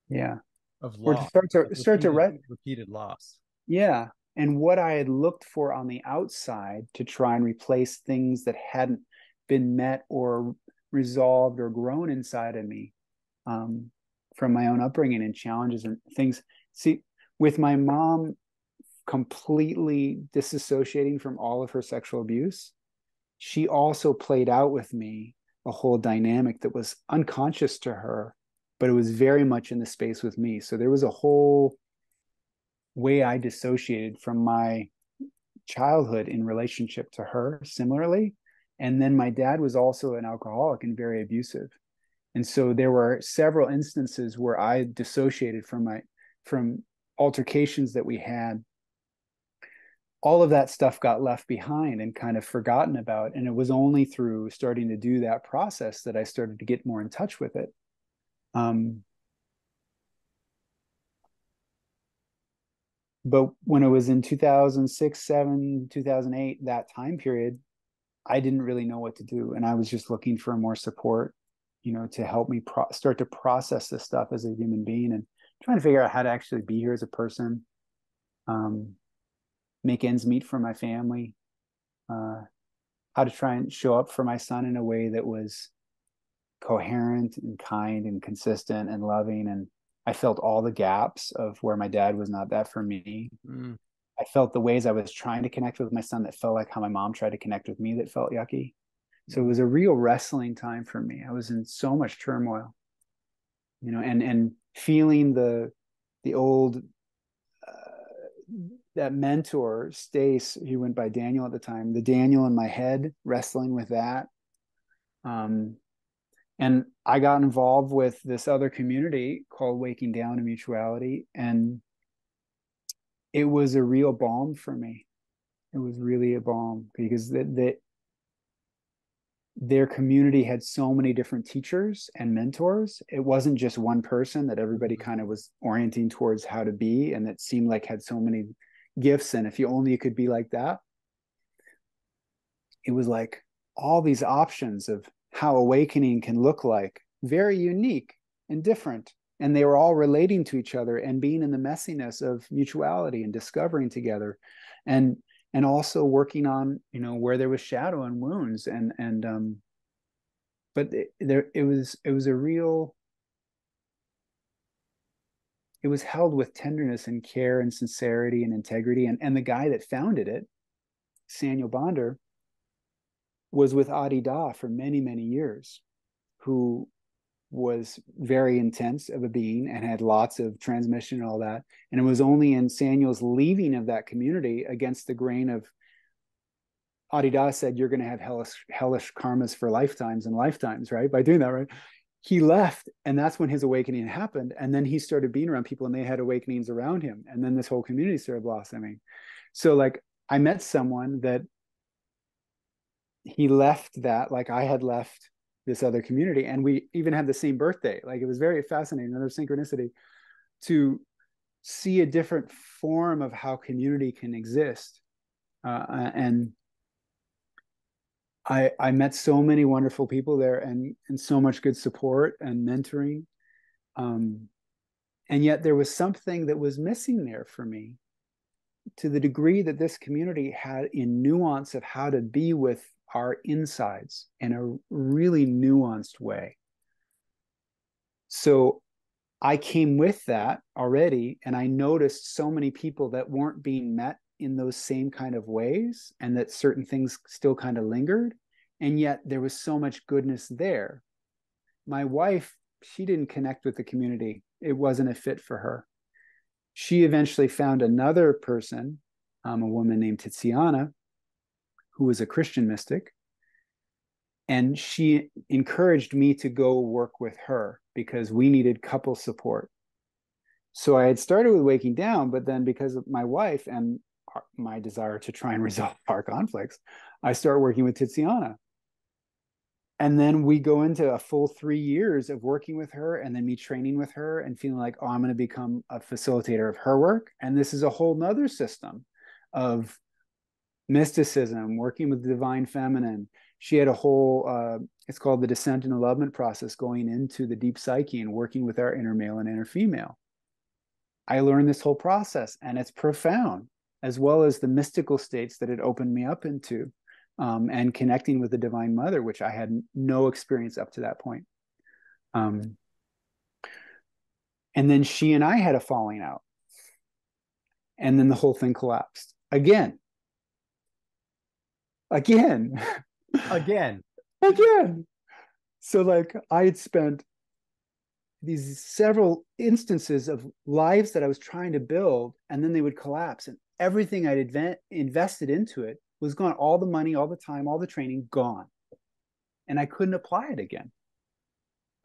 Yeah. of Or to loss, start of to start to repeated loss. yeah. And what I had looked for on the outside to try and replace things that hadn't been met or resolved or grown inside of me, um, from my own upbringing and challenges and things. See, with my mom completely disassociating from all of her sexual abuse, she also played out with me a whole dynamic that was unconscious to her, but it was very much in the space with me. So there was a whole way I dissociated from my childhood in relationship to her similarly. And then my dad was also an alcoholic and very abusive. And so there were several instances where I dissociated from altercations that we had. All of that stuff got left behind and kind of forgotten about. And it was only through starting to do that process that I started to get more in touch with it. Um, but when it was in 2006, 7, 2008, that time period, I didn't really know what to do. And I was just looking for more support, to help me start to process this stuff as a human being and trying to figure out how to actually be here as a person, um, make ends meet for my family, uh, how to try and show up for my son in a way that was coherent and kind and consistent and loving. And I felt all the gaps of where my dad was not that for me. Mm. I felt the ways I was trying to connect with my son that felt like how my mom tried to connect with me that felt yucky. So it was a real wrestling time for me. I was in so much turmoil, and feeling the old that mentor Stace, he went by Daniel at the time, the Daniel in my head, wrestling with that. And I got involved with this other community called Waking Down to Mutuality, and it was a real balm for me. It was really a balm because their community had so many different teachers and mentors. It wasn't just one person that everybody kind of was orienting towards how to be, and that seemed like had so many gifts. And if you only could be like that, it was like all these options of how awakening can look like, very unique and different. And they were all relating to each other and being in the messiness of mutuality and discovering together. And also working on where there was shadow and wounds but it was a real, it was held with tenderness and care and sincerity and integrity. And the guy that founded it, Samuel Bonder, was with Adi Da for many, many years, who was very intense of a being and had lots of transmission and all that. And it was only in Samuel's leaving of that community against the grain of Adi Da said, you're going to have hellish karmas for lifetimes and lifetimes, right? By doing that, right? He left, and that's when his awakening happened. And then he started being around people and they had awakenings around him. And then this whole community started blossoming. So like I met someone that he left that, like I had left this other community, and we even had the same birthday. Like it was very fascinating, another synchronicity to see a different form of how community can exist. And I met so many wonderful people there, and so much good support and mentoring. Um, and yet there was something that was missing there for me, to the degree that this community had in nuance of how to be with our insides in a really nuanced way. So I came with that already, and I noticed so many people that weren't being met in those same kind of ways, and that certain things still kind of lingered. And yet there was so much goodness there. My wife, she didn't connect with the community. It wasn't a fit for her. She eventually found another person, a woman named Tiziana, who was a Christian mystic. And she encouraged me to go work with her because we needed couple support. So I had started with waking down, but then because of my wife and my desire to try and resolve our conflicts, I started working with Tiziana. And then we go into a full 3 years of working with her, and then me training with her and feeling like, oh, I'm going to become a facilitator of her work. And this is a whole nother system of mysticism, working with the divine feminine. She had a whole, it's called the descent and envelopment process, going into the deep psyche and working with our inner male and inner female. I learned this whole process, and it's profound, as well as the mystical states that it opened me up into, and connecting with the Divine Mother, which I had no experience up to that point. And then she and I had a falling out, and then the whole thing collapsed again, again, Again. again. So like I had spent these several instances of lives that I was trying to build, and then they would collapse, and everything I'd invested into it was gone. All the money, all the time, all the training gone. And I couldn't apply it again,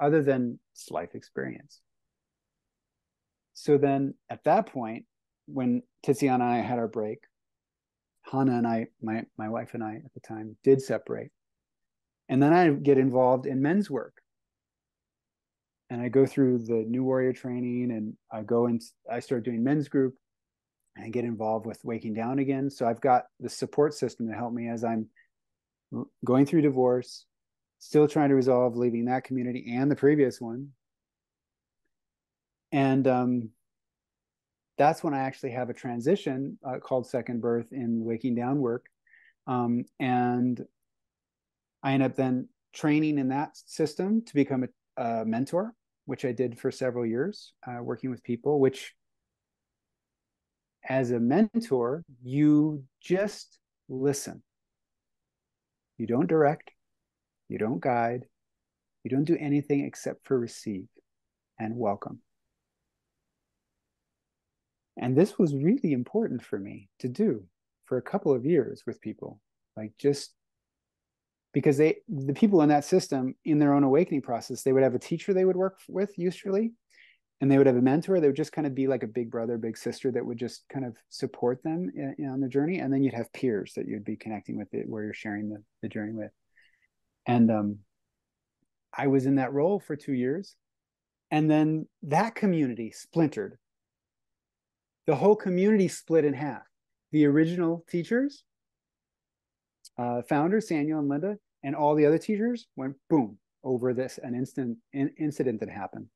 other than it's life experience. So then at that point, when Tiziana and I had our break, Hannah and I, my wife and I at the time, did separate. And then I get involved in men's work. And I go through the New Warrior training, and I start doing men's group, and I get involved with Waking Down again. So I've got the support system to help me as I'm going through divorce, still trying to resolve leaving that community and the previous one. And that's when I actually have a transition called second birth in Waking Down work. And I end up then training in that system to become a mentor, which I did for several years, working with people, which as a mentor, you just listen. You don't direct, you don't guide, you don't do anything except for receive and welcome. And this was really important for me to do for a couple of years with people, like just because the people in that system, in their own awakening process, they would have a teacher they would work with usually, and they would have a mentor. They would just kind of be like a big brother, big sister that would just kind of support them on the journey. And then you'd have peers that you'd be connecting with, it where you're sharing the journey with. And I was in that role for 2 years, and then that community splintered. The whole community split in half. The original teachers, founders, Samuel and Linda, and all the other teachers went boom over an incident that happened.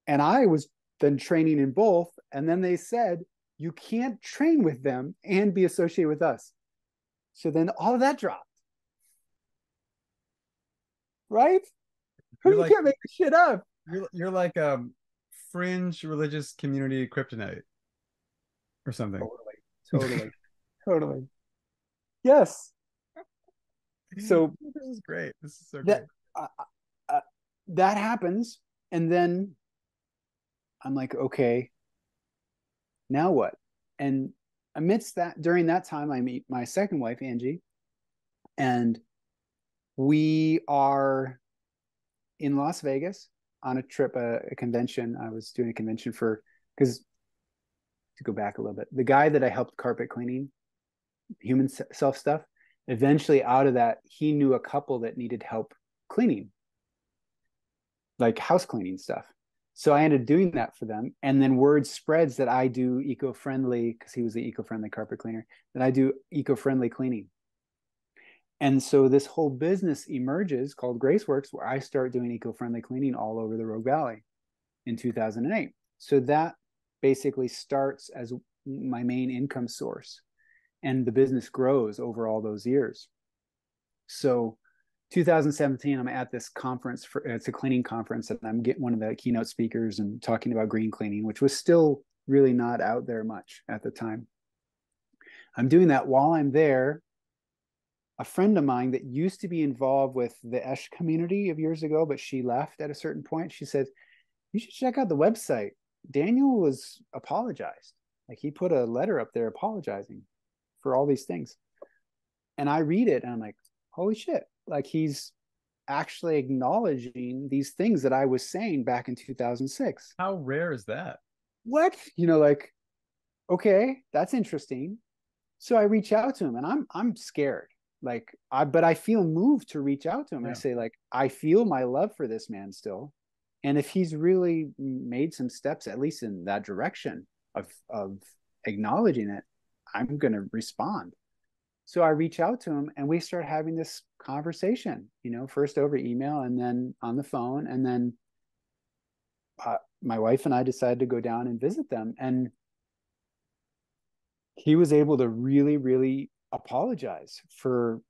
And I was then training in both. And then they said, you can't train with them and be associated with us. So then all of that dropped. Right? You can't make this shit up. You're like a fringe religious community kryptonite or something. Totally. Yes. So this is great. This is so great. That happens, and then I'm like, okay, now what? And amidst that, during that time, I meet my second wife, Angie, and we are in Las Vegas on a trip, a convention. I was doing a convention because to go back a little bit, the guy that I helped carpet cleaning, human self stuff, eventually out of that, he knew a couple that needed help cleaning, like house cleaning stuff. So I ended up doing that for them. And then word spreads that I do eco-friendly, because he was the eco-friendly carpet cleaner, that I do eco-friendly cleaning. And so this whole business emerges called Graceworks, where I start doing eco-friendly cleaning all over the Rogue Valley in 2008. So that basically starts as my main income source. And the business grows over all those years. So 2017, I'm at this conference, it's a cleaning conference, and I'm getting one of the keynote speakers and talking about green cleaning, which was still really not out there much at the time. I'm doing that. While I'm there, a friend of mine that used to be involved with the Esh community of years ago, but she left at a certain point, she said, you should check out the website. Daniel was apologized. Like he put a letter up there apologizing for all these things. And I read it and I'm like, holy shit. Like he's actually acknowledging these things that I was saying back in 2006. How rare is that? What? Like, okay, that's interesting. So I reach out to him, and I'm scared. But I feel moved to reach out to him. I Yeah. say, like, I feel my love for this man still. And if he's really made some steps, at least in that direction of acknowledging it, I'm going to respond. So I reach out to him, and we start having this conversation, first over email and then on the phone. And then my wife and I decided to go down and visit them. And he was able to really, really apologize for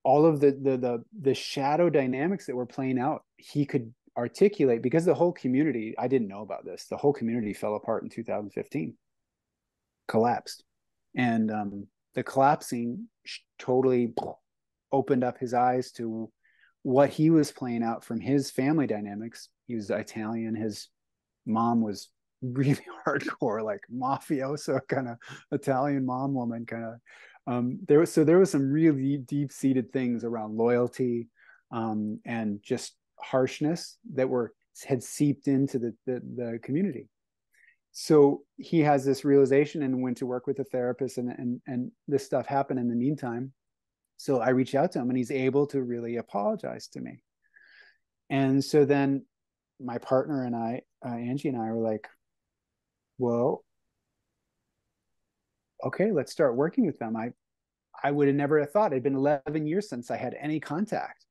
all of the shadow dynamics that were playing out. He could articulate, because the whole community, I didn't know about this, the whole community fell apart in 2015, collapsed. And the collapsing totally opened up his eyes to what he was playing out from his family dynamics. He was Italian. His mom was really hardcore, like mafioso kind of Italian mom woman kind of. There was some really deep seated things around loyalty and just harshness that had seeped into the community. So he has this realization and went to work with a therapist, and this stuff happened in the meantime. So I reached out to him, and he's able to really apologize to me. And so then my partner and I, Angie and I, were like, well, okay, let's start working with them. I would have never thought. It'd been 11 years since I had any contact.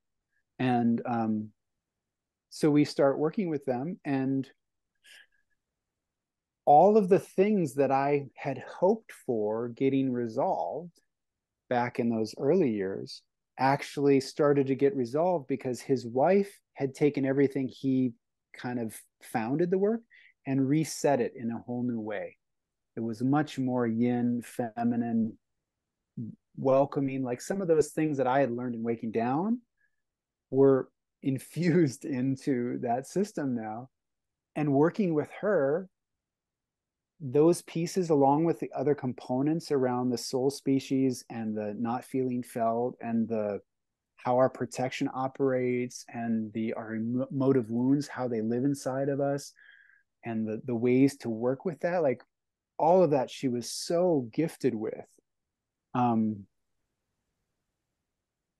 And so we start working with them, and all of the things that I had hoped for getting resolved back in those early years actually started to get resolved, because his wife had taken everything he kind of founded the work and reset it in a whole new way. It was much more yin, feminine, welcoming. Like, some of those things that I had learned in Waking Down were infused into that system now. And working with her, those pieces, along with the other components around the soul species and the not feeling felt, and the how our protection operates, and our emotive wounds, how they live inside of us, and the ways to work with that, like all of that she was so gifted with,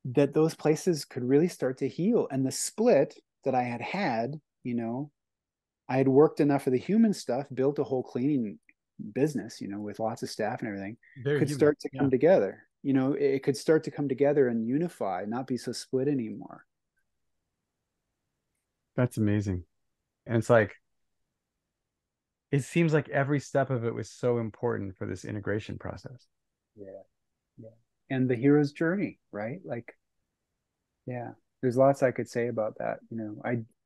that those places could really start to heal. And the split that I had, I had worked enough of the human stuff, built a whole cleaning business, with lots of staff and everything, Very could human. start to Yeah. come together. It could start to come together and unify, not be so split anymore. That's amazing. And it's like, it seems like every step of it was so important for this integration process. Yeah. Yeah. And the hero's journey, right? Like, yeah, there's lots I could say about that.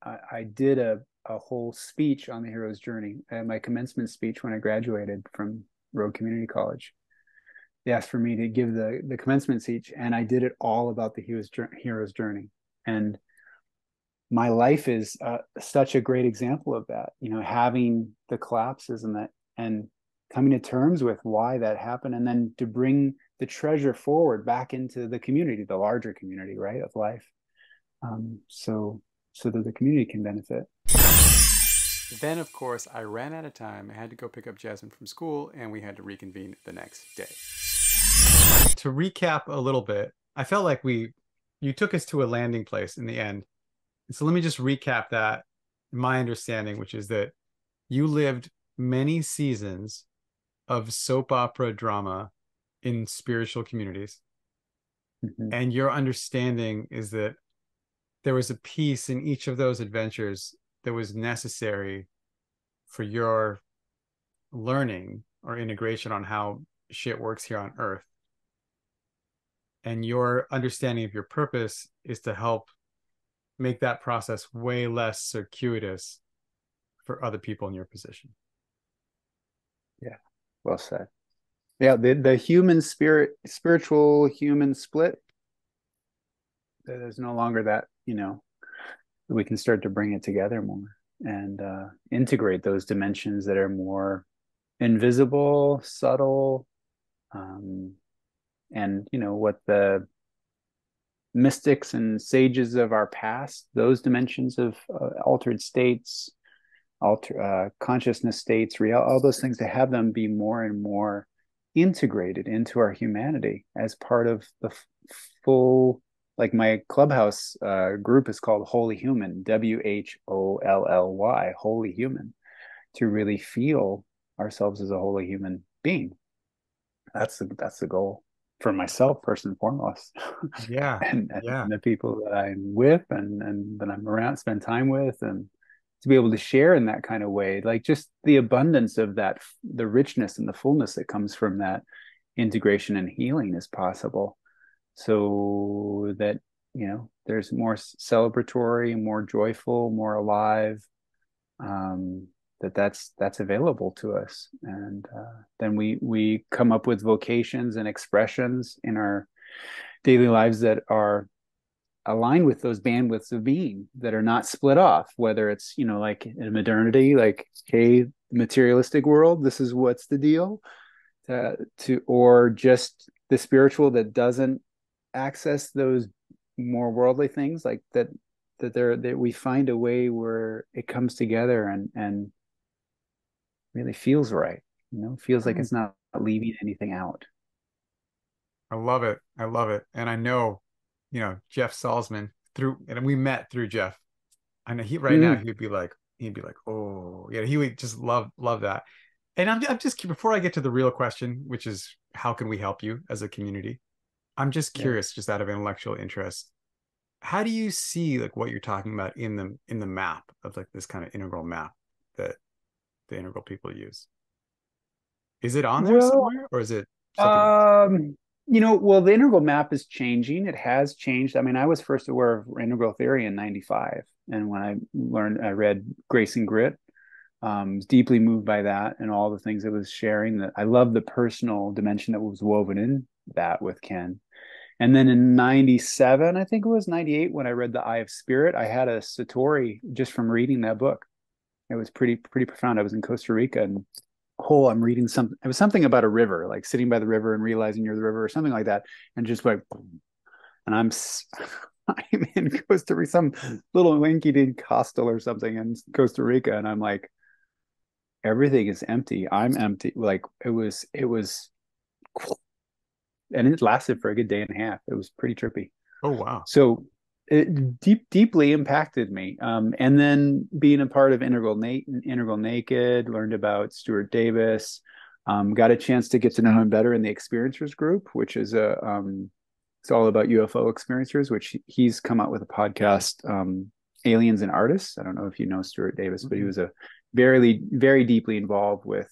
I did a whole speech on the hero's journey at my commencement speech when I graduated from Road Community College. They asked for me to give the commencement speech, and I did it all about the hero's journey. And my life is such a great example of that. Having the collapses and coming to terms with why that happened, and then to bring the treasure forward back into the community, the larger community, right, of life, so that the community can benefit. Then, of course, I ran out of time. I had to go pick up Jasmine from school, and we had to reconvene the next day. To recap a little bit, I felt like you took us to a landing place in the end. So let me just recap that, my understanding, which is that you lived many seasons of soap opera drama in spiritual communities. Mm-hmm. And your understanding is that there was a piece in each of those adventures that was necessary for your learning or integration on how shit works here on Earth. And your understanding of your purpose is to help make that process way less circuitous for other people in your position. Yeah, well said. Yeah, the spiritual human split, there's no longer that, we can start to bring it together more and integrate those dimensions that are more invisible, subtle, and what the mystics and sages of our past, those dimensions of altered states, consciousness states, real, all those things, to have them be more and more integrated into our humanity as part of the full, like my clubhouse group is called Holy Human, WHOLLY, Holy Human, to really feel ourselves as a holy human being. That's the goal for myself, first and foremost. Yeah. and Yeah. the people that I'm with and that I'm around, spend time with, and to be able to share in that kind of way, like just the abundance of that, the richness and the fullness that comes from that integration and healing is possible. So that, there's more celebratory, more joyful, more alive, that's available to us. And then we come up with vocations and expressions in our daily lives that are aligned with those bandwidths of being, that are not split off, whether it's, like in modernity, like, hey, materialistic world, this is what's the deal, or just the spiritual that doesn't access those more worldly things, like that we find a way where it comes together and really feels right, feels like it's not leaving anything out. I love it. I love it. And I know, Jeff Salzman and we met through Jeff. I know right now Mm. he'd be like, oh, yeah, he would just love that. And I'm just, before I get to the real question, which is how can we help you as a community? I'm just Yeah. curious, just out of intellectual interest, how do you see like what you're talking about in the map of like this kind of integral map that the integral people use? Is it on there Well, somewhere, or is it something else? well, the integral map is changing. It has changed. I mean, I was first aware of integral theory in '95, and when I read Grace and Grit, was deeply moved by that and all the things it was sharing. That I love the personal dimension that was woven in that with Ken. And then in '97, I think it was '98, when I read The Eye of Spirit, I had a satori just from reading that book. It was pretty profound. I was in Costa Rica, and I'm reading something. It was something about a river, like sitting by the river and realizing you're the river, or something like that, and just like, and I'm in Costa Rica, some little winky dink hostel or something in Costa Rica, and I'm like, everything is empty. I'm empty. Like it was, and it lasted for a good day and a half. It was pretty trippy. Oh, wow. So it deeply impacted me. And then being a part of Integral Naked, learned about Stuart Davis, got a chance to get to know him better in the Experiencers group, which is it's all about UFO experiencers, which he's come out with a podcast, Aliens and Artists. I don't know if you know Stuart Davis, but he was a very deeply involved with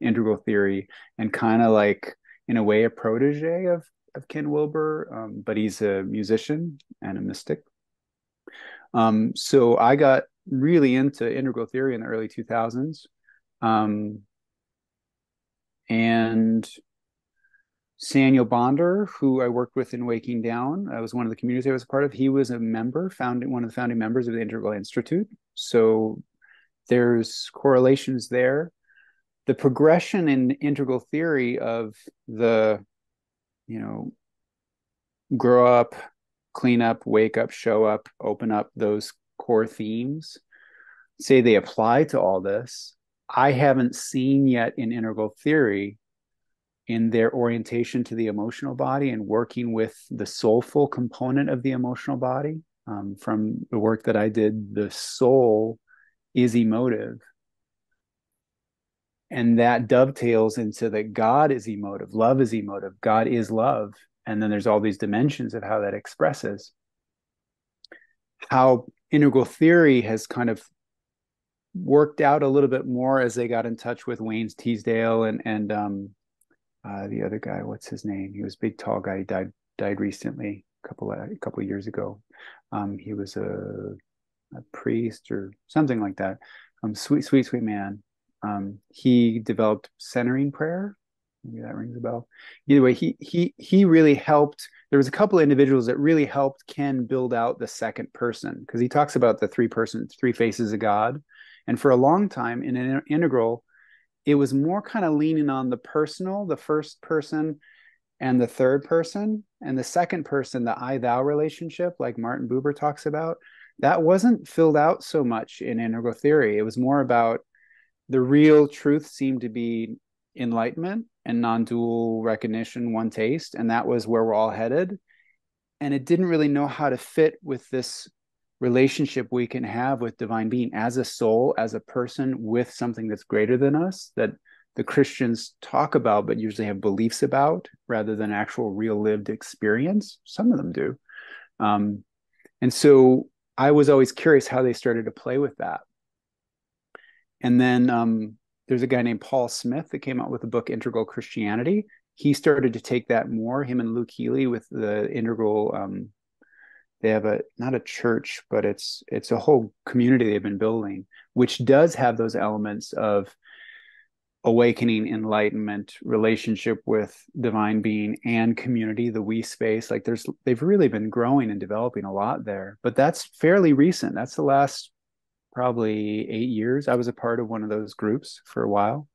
integral theory, and kind of like, in a way, a protege of Ken Wilber, but he's a musician and a mystic. So I got really into integral theory in the early 2000s. And Samuel Bonder, who I worked with in Waking Down, I was one of the communities I was a part of. He was a member, one of the founding members of the Integral Institute. So there's correlations there. The progression in integral theory of the, grow up, clean up, wake up, show up, open up, those core themes, say they apply to all this. I haven't seen yet in integral theory, in their orientation to the emotional body and working with the soulful component of the emotional body. From the work that I did, the soul is emotive. And that dovetails into that God is emotive, love is emotive, God is love. And then there's all these dimensions of how that expresses. How integral theory has kind of worked out a little bit more as they got in touch with Wayne Teasdale and the other guy, what's his name? He was a big, tall guy. He died recently, a couple of years ago. He was a priest or something like that. Sweet man. He developed centering prayer. Maybe that rings a bell. Either way, he really helped. There was a couple of individuals that really helped Ken build out the second person, because he talks about the three faces of God. And for a long time in an integral, it was more kind of leaning on the personal, the first person, and the third person. And the second person, the I thou relationship, like Martin Buber talks about, that wasn't filled out so much in integral theory. It was more about the real truth seemed to be enlightenment and non-dual recognition, one taste, and that was where we're all headed. And it didn't really know how to fit with this relationship we can have with divine being as a soul, as a person with something that's greater than us, that the Christians talk about but usually have beliefs about rather than actual real lived experience. Some of them do. And so I was always curious how they started to play with that. And then there's a guy named Paul Smith that came out with the book Integral Christianity. He started to take that more, him and Luke Healy, with the integral. They have a, not a church, but it's a whole community they've been building, which does have those elements of awakening, enlightenment, relationship with divine being, and community, the we space. Like they've really been growing and developing a lot there. But that's fairly recent. That's the last probably 8 years. I was a part of one of those groups for a while.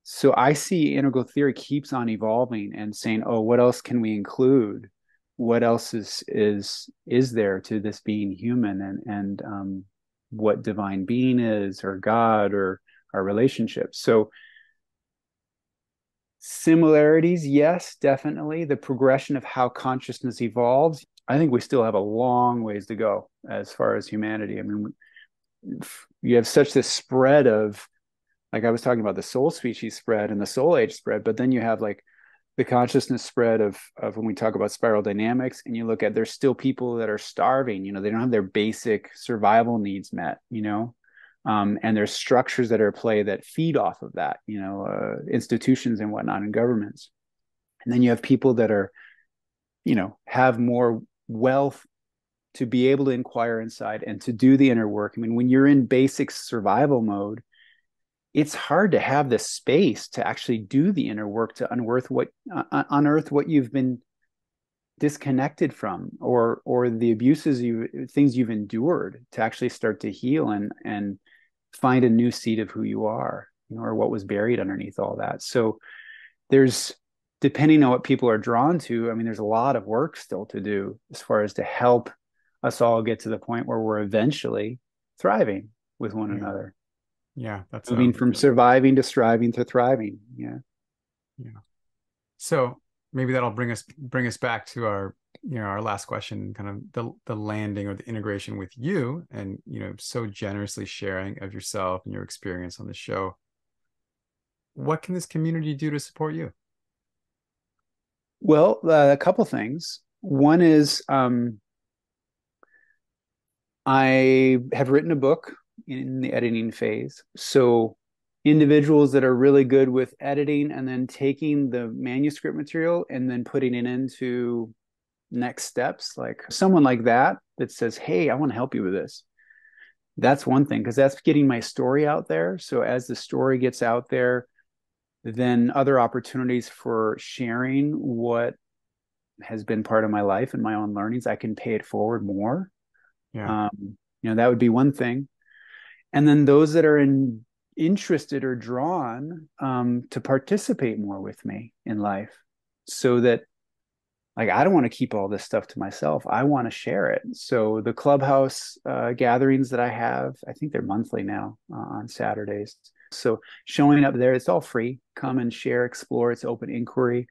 So I see integral theory keeps on evolving and saying, oh, what else can we include? What else is there to this being human, and what divine being is, or God, or our relationships. So similarities, yes, definitely. The progression of how consciousness evolves, I think we still have a long ways to go as far as humanity. I mean, you have such this spread of, like I was talking about the soul species spread and the soul age spread, but then you have like the consciousness spread of when we talk about spiral dynamics, and you look at, there's still people that are starving, they don't have their basic survival needs met, and there's structures that are at play that feed off of that, institutions and whatnot, and governments. And then you have people that are, have more wealth to be able to inquire inside and to do the inner work. I mean, when you're in basic survival mode, it's hard to have the space to actually do the inner work, to unearth what you've been disconnected from, or the abuses, things you've endured, to actually start to heal and find a new seed of who you are, or what was buried underneath all that. So there's, depending on what people are drawn to, I mean, there's a lot of work still to do as far as to help us all get to the point where we're eventually thriving with one another. Yeah, that's moving from surviving to striving to thriving. Yeah. So maybe that'll bring us back to our our last question, kind of the landing or the integration with you, and so generously sharing of yourself and your experience on the show. What can this community do to support you? Well, a couple things. One is I have written a book in the editing phase. So individuals that are really good with editing and then taking the manuscript material and then putting it into next steps, like someone like that says, hey, I want to help you with this. That's one thing, because that's getting my story out there. So as the story gets out there, then other opportunities for sharing what has been part of my life and my own learnings, I can pay it forward more. Yeah. That would be one thing. And then those that are interested or drawn to participate more with me in life, so that, like, I don't want to keep all this stuff to myself. I want to share it. So the clubhouse gatherings that I have, I think they're monthly now on Saturdays. So showing up there, it's all free. Come and share, explore. It's open inquiry.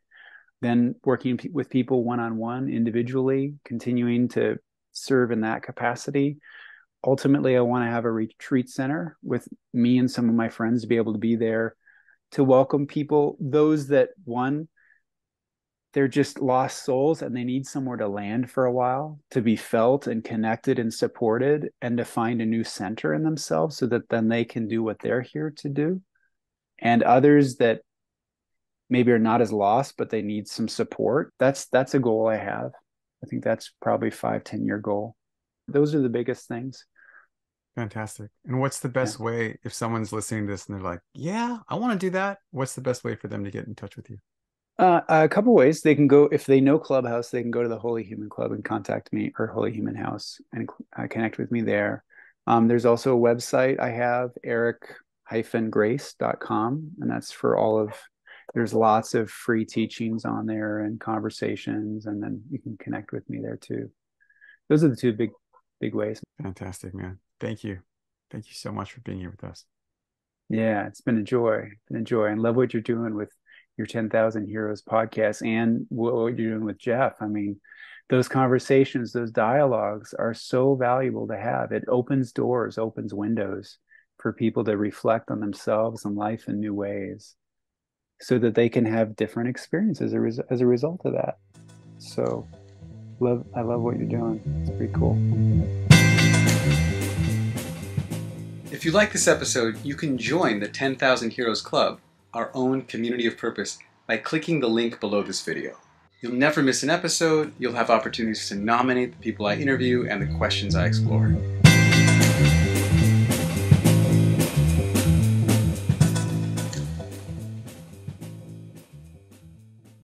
Then working with people one-on-one, individually, continuing to serve in that capacity. Ultimately, I want to have a retreat center with me and some of my friends to be able to be there to welcome people, those that, one, they're just lost souls and they need somewhere to land for a while, to be felt and connected and supported, and to find a new center in themselves so that then they can do what they're here to do. And others that maybe are not as lost, but they need some support. That's a goal I have. I think that's probably 5-10 year goal. Those are the biggest things. Fantastic. And what's the best way, if someone's listening to this and they're like, yeah, I want to do that, what's the best way for them to get in touch with you? A couple ways. They can go, if they know Clubhouse, they can go to the Holy Human Club and contact me, or Holy Human House, and connect with me there. There's also a website I have, eric-grace.com, and that's for all of There's lots of free teachings on there and conversations, and then you can connect with me there too. Those are the two big ways. Fantastic, man. Thank you. Thank you so much for being here with us. Yeah, it's been a joy. Been a joy. And love what you're doing with your 10,000 Heroes podcast and what you're doing with Jeff. I mean, those conversations, those dialogues are so valuable to have. It opens doors, opens windows for people to reflect on themselves and life in new ways so that they can have different experiences as a result of that. So I love what you're doing. It's pretty cool. If you like this episode, you can join the 10,000 Heroes Club, our own community of purpose, by clicking the link below this video. You'll never miss an episode, you'll have opportunities to nominate the people I interview and the questions I explore.